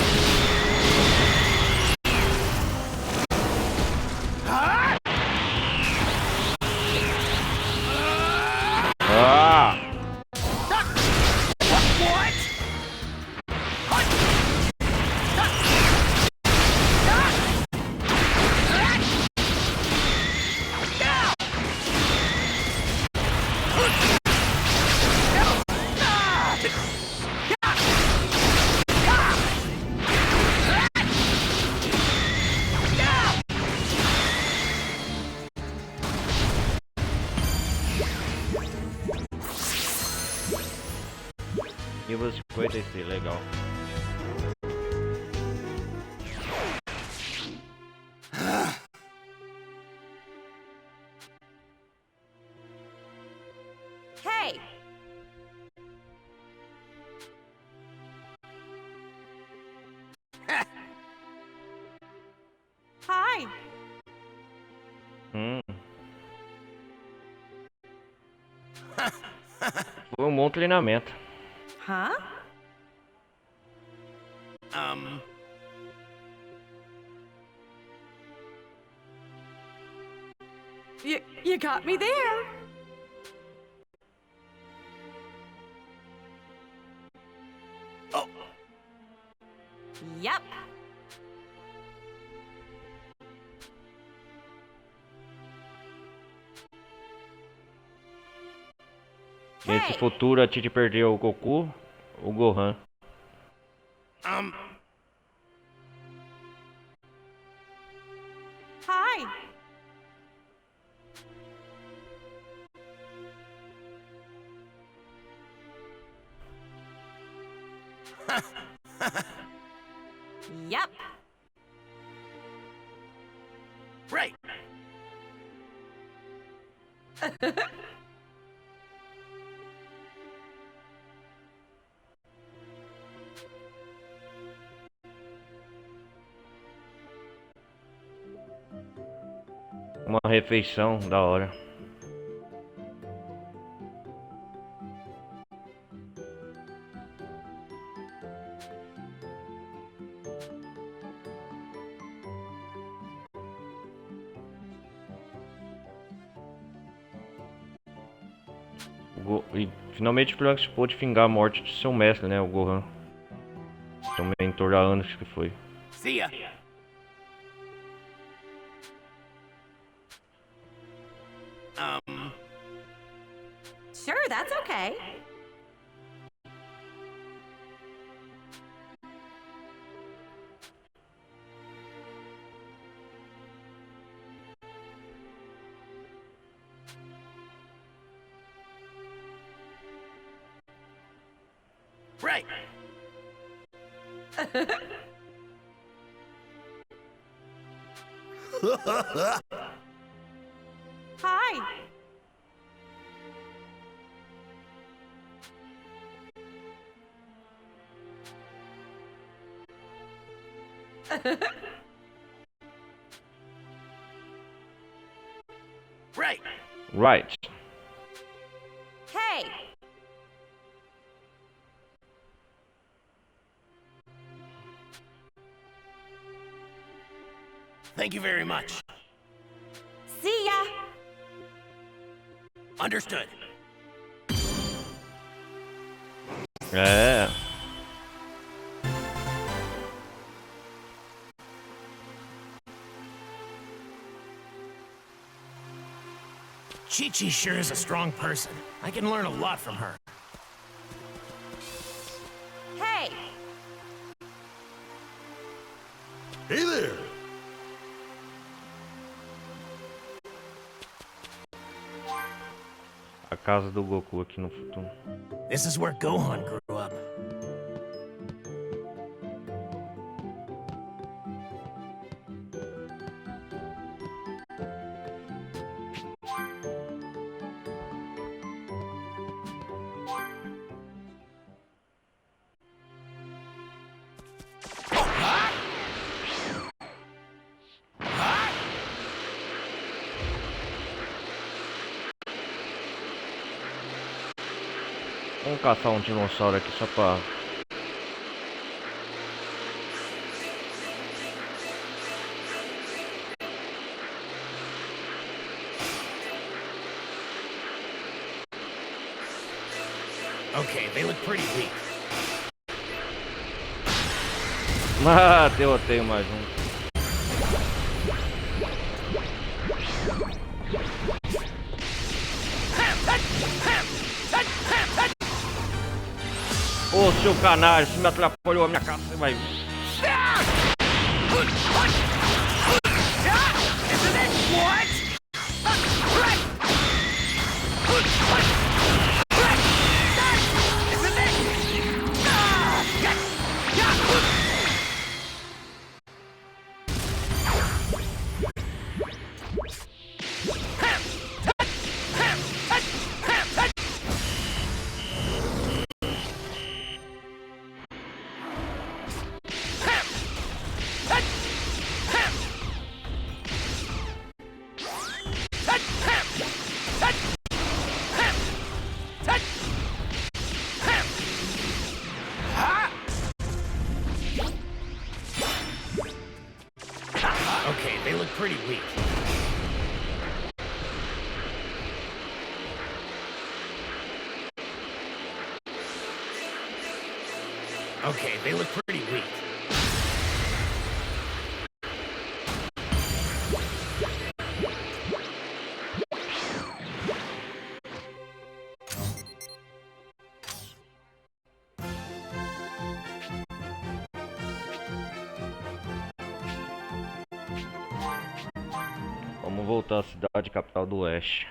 nível 56, legal. Hey! Hi! Foi um bom treinamento. Huh? You got me there. Oh, Yep. Nesse futuro a Titi perdeu o Goku, o Gohan. Hi. Yep. right. Uma refeição da hora. E finalmente o Trunks pôde fingar a morte de seu mestre, né? O Gohan. Seu mentor há anos que foi. See ya. Sure, that's okay. Right. Hi. right. Right. Hey. Thank you very much. See ya. Understood. É. Chi-Chi sure is a strong person. I can learn a lot from her. Hey. Hey there. A casa do Goku aqui no futuro. This is where Gohan grew up. Vamos caçar um dinossauro aqui só pra... Okay, they look pretty weak. Ah, derrotei mais um. Ô, seu canalha, se me atrapalhou a minha casa, você vai... Okay, they look pretty weak. Okay, they look pretty weak. Vamos voltar à cidade capital do oeste.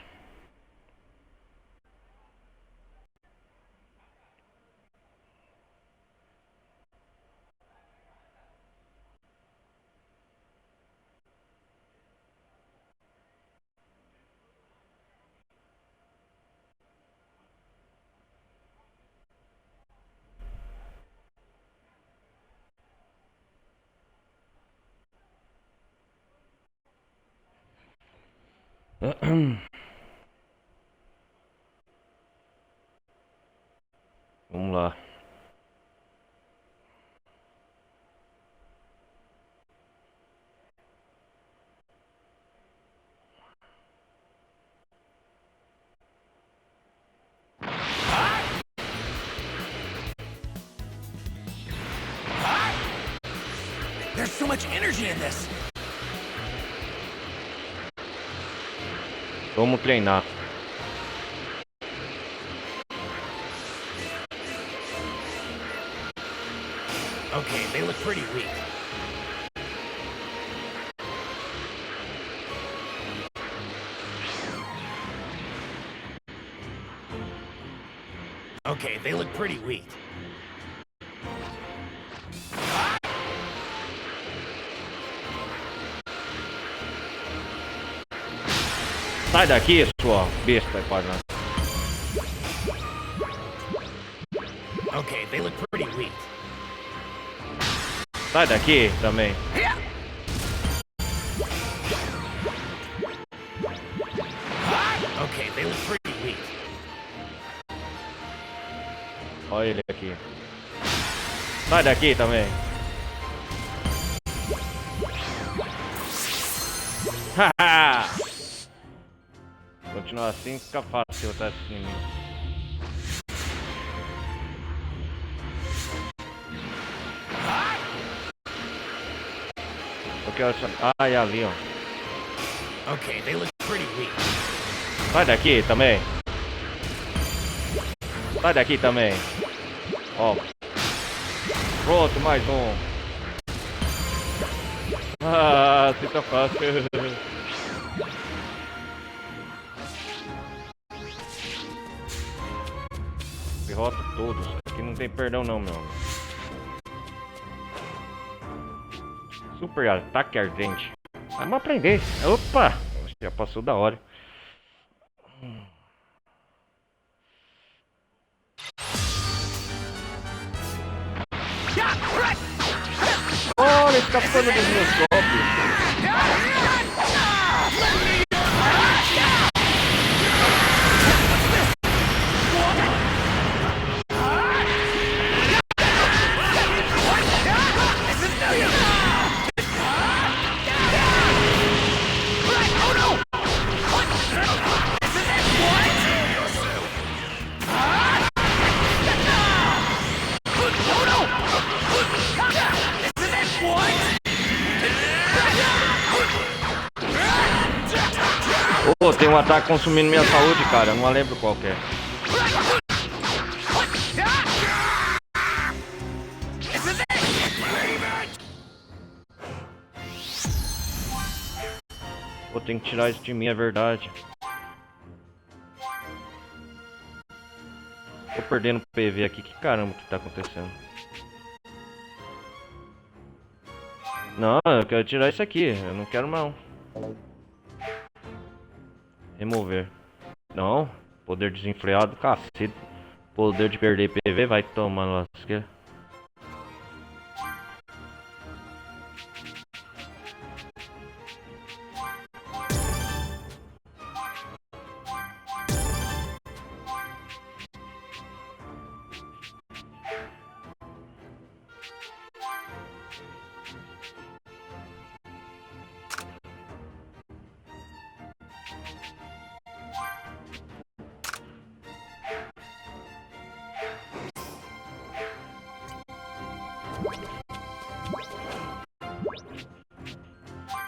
Vamos lá. There's so much energy in this. Vamos treinar. Okay, they look pretty weak. Okay, they look pretty weak. Sai daqui, sua besta, quadrada. Okay, they look pretty weak. Sai daqui também. Okay, they look pretty weak. Olha ele aqui. Sai daqui também. Haha! Continuar assim fica fácil até esse inimigo. Eu quero saber. Ah, é ali, ó. Okay, they look pretty weak. Sai daqui também. Sai daqui também. Ó. Pronto, mais um. Ah, fica fácil. Derrota todos. Aqui não tem perdão não, meu. Super ataque ardente. Vamos aprender. Opa! Já passou da hora. Olha, ele tá ficando dos meus golpes. Pô, tem um ataque consumindo minha saúde, cara. Eu não lembro qual que é. Pô, tem que tirar isso de mim, é verdade. Tô perdendo PV aqui. Que caramba que tá acontecendo? Não, eu quero tirar isso aqui. Eu não quero não. Remover. Não. Poder desenfreado, cacete. Poder de perder PV, vai tomando lasqueira.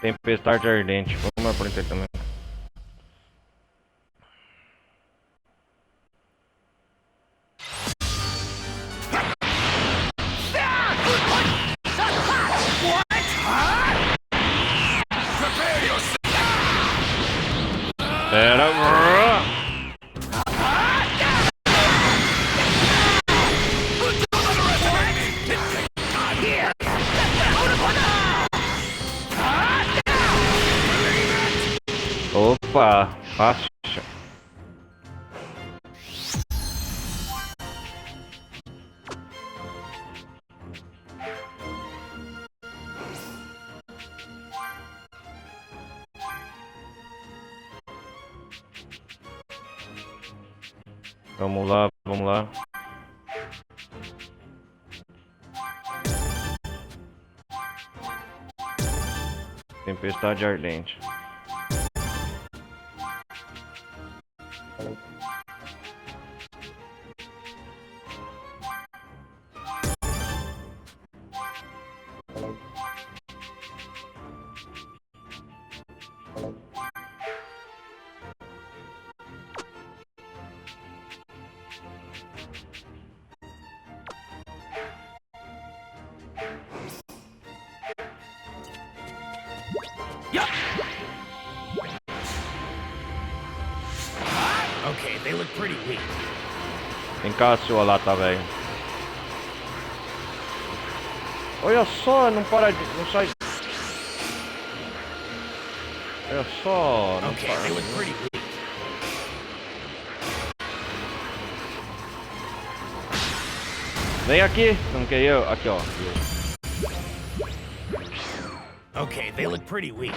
Tempestade Ardente. Vamos aprender também. Era. Opa, fácil. Vamos lá, vamos lá. Tempestade Ardente. Okay, they look pretty weak. Vem cá, sua lata, velho. Olha só, não para de... não sai... Olha só, não Okay, para... they look pretty weak. Vem aqui, não quer eu? Aqui, ó. Okay, they look pretty weak.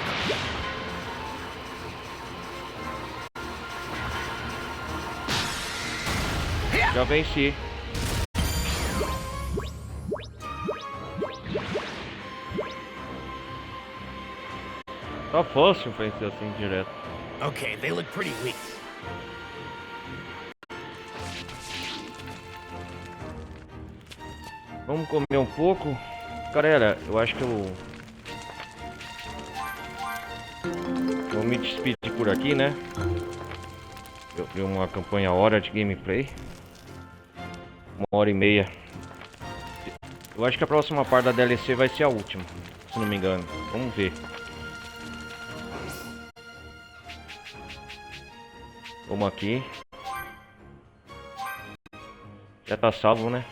Já venci. Tá fácil vencer assim direto. Okay, they look pretty weak. Vamos comer um pouco. Galera, eu acho que eu vou me despedir por aqui, né? Eu vi uma campanha hora de gameplay. 1h30. Eu acho que a próxima parte da DLC vai ser a última, se não me engano. Vamos ver. Vamos aqui. Já tá salvo, né?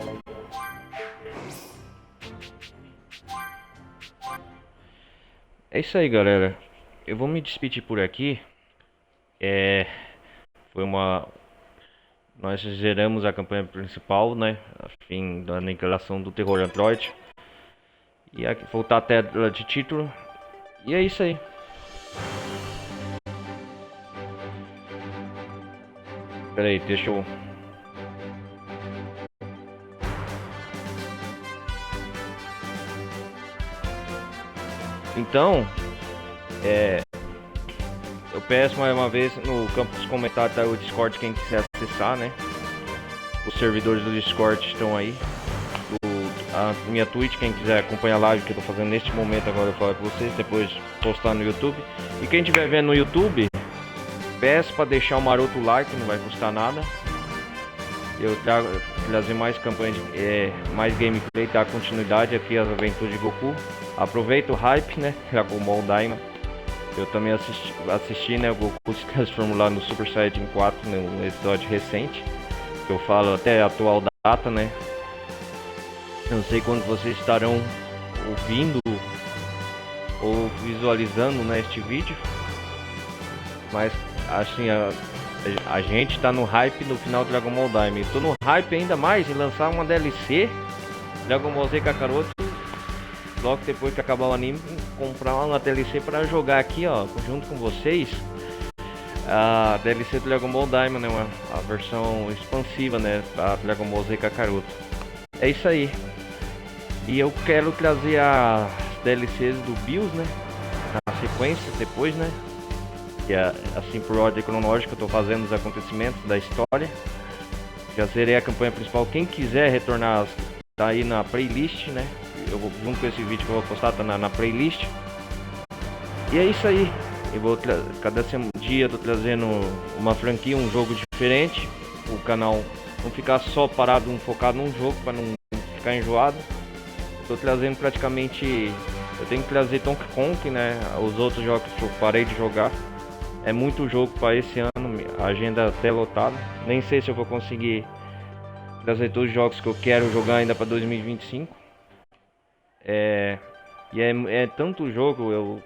É isso aí, galera. Eu vou me despedir por aqui. Foi uma... Nós zeramos a campanha principal, né? A fim da aniquilação do terror Android. E aqui, voltar até a tela de título. E é isso aí. Pera aí, deixa eu... Então, eu peço mais uma vez no campo dos comentários tá o Discord, quem quiser acessar, né? Os servidores do Discord estão aí. A minha Twitch, quem quiser acompanhar a live que eu tô fazendo neste momento agora, eu falo com vocês, depois postar no YouTube. E quem estiver vendo no YouTube, peço para deixar o maroto like, não vai custar nada. Eu trago trazer mais campanhas, mais gameplay, dar continuidade aqui às aventuras de Goku. Aproveita o hype, né? Dragon Ball Daima. Eu também assisti, né? O Goku se transformou lá no Super Saiyajin 4, né, no episódio recente. Que eu falo até a atual data, né? Eu não sei quando vocês estarão ouvindo ou visualizando, né, este vídeo. Mas assim, a gente tá no hype no final do Dragon Ball Daima. Eu tô no hype ainda mais em lançar uma DLC Dragon Ball Z Kakaroto. Logo depois que acabar o anime, comprar uma DLC para jogar aqui, ó, junto com vocês. A DLC do Dragon Ball Daima, né, a versão expansiva, né, da Dragon Ball Z Kakaroto. É isso aí. E eu quero trazer as DLCs do BIOS, né, na sequência depois, né. Que é assim por ordem cronológica, eu tô fazendo os acontecimentos da história. Já zerei a campanha principal. Quem quiser retornar, tá aí na playlist, né? Eu vou, junto com esse vídeo que eu vou postar, tá na playlist. E é isso aí. Eu vou cada dia eu tô trazendo uma franquia, um jogo diferente. O canal não ficar só parado, focado num jogo, para não ficar enjoado. Tô trazendo praticamente, eu tenho que trazer Donkey Kong, né? Os outros jogos que eu parei de jogar. É muito jogo para esse ano, a agenda até lotada. Nem sei se eu vou conseguir trazer todos os jogos que eu quero jogar ainda para 2025. É tanto jogo,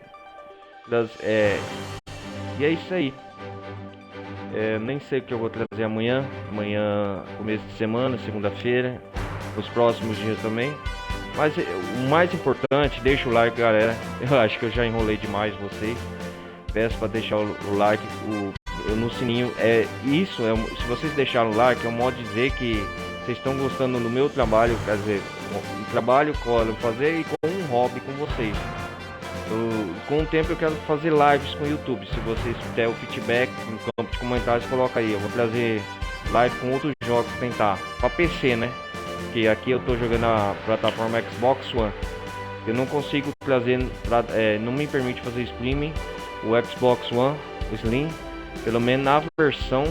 e é isso aí. Nem sei o que eu vou trazer amanhã. Amanhã, começo de semana, segunda-feira. Os próximos dias também. Mas o mais importante, deixa o like, galera. Eu acho que eu já enrolei demais vocês. Peço para deixar o like no sininho. Se vocês deixaram o like, é um modo de dizer que vocês estão gostando do meu trabalho. Quer dizer, um trabalho que eu quero fazer e com um hobby com vocês. Com o tempo eu quero fazer lives com o YouTube. Se vocês der o feedback no campo de comentários, coloca aí. Eu vou trazer live com outros jogos, tentar para PC, né? Que aqui eu tô jogando na plataforma Xbox One. Eu não consigo trazer, não me permite fazer streaming o Xbox One, o Slim, pelo menos na versão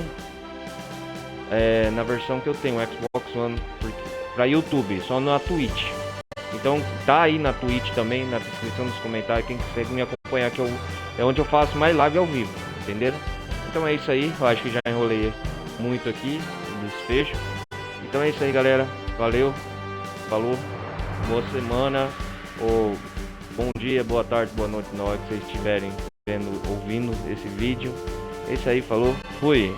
que eu tenho, o Xbox One para YouTube, só na Twitch. Então tá aí na Twitch também, na descrição dos comentários, quem quiser me acompanhar, que é onde eu faço mais live ao vivo, entenderam? Então é isso aí, eu acho que já enrolei muito aqui no desfecho. Então é isso aí, galera, valeu, falou, boa semana, ou bom dia, boa tarde, boa noite na hora que vocês estiverem ouvindo esse vídeo. É isso aí, falou, fui!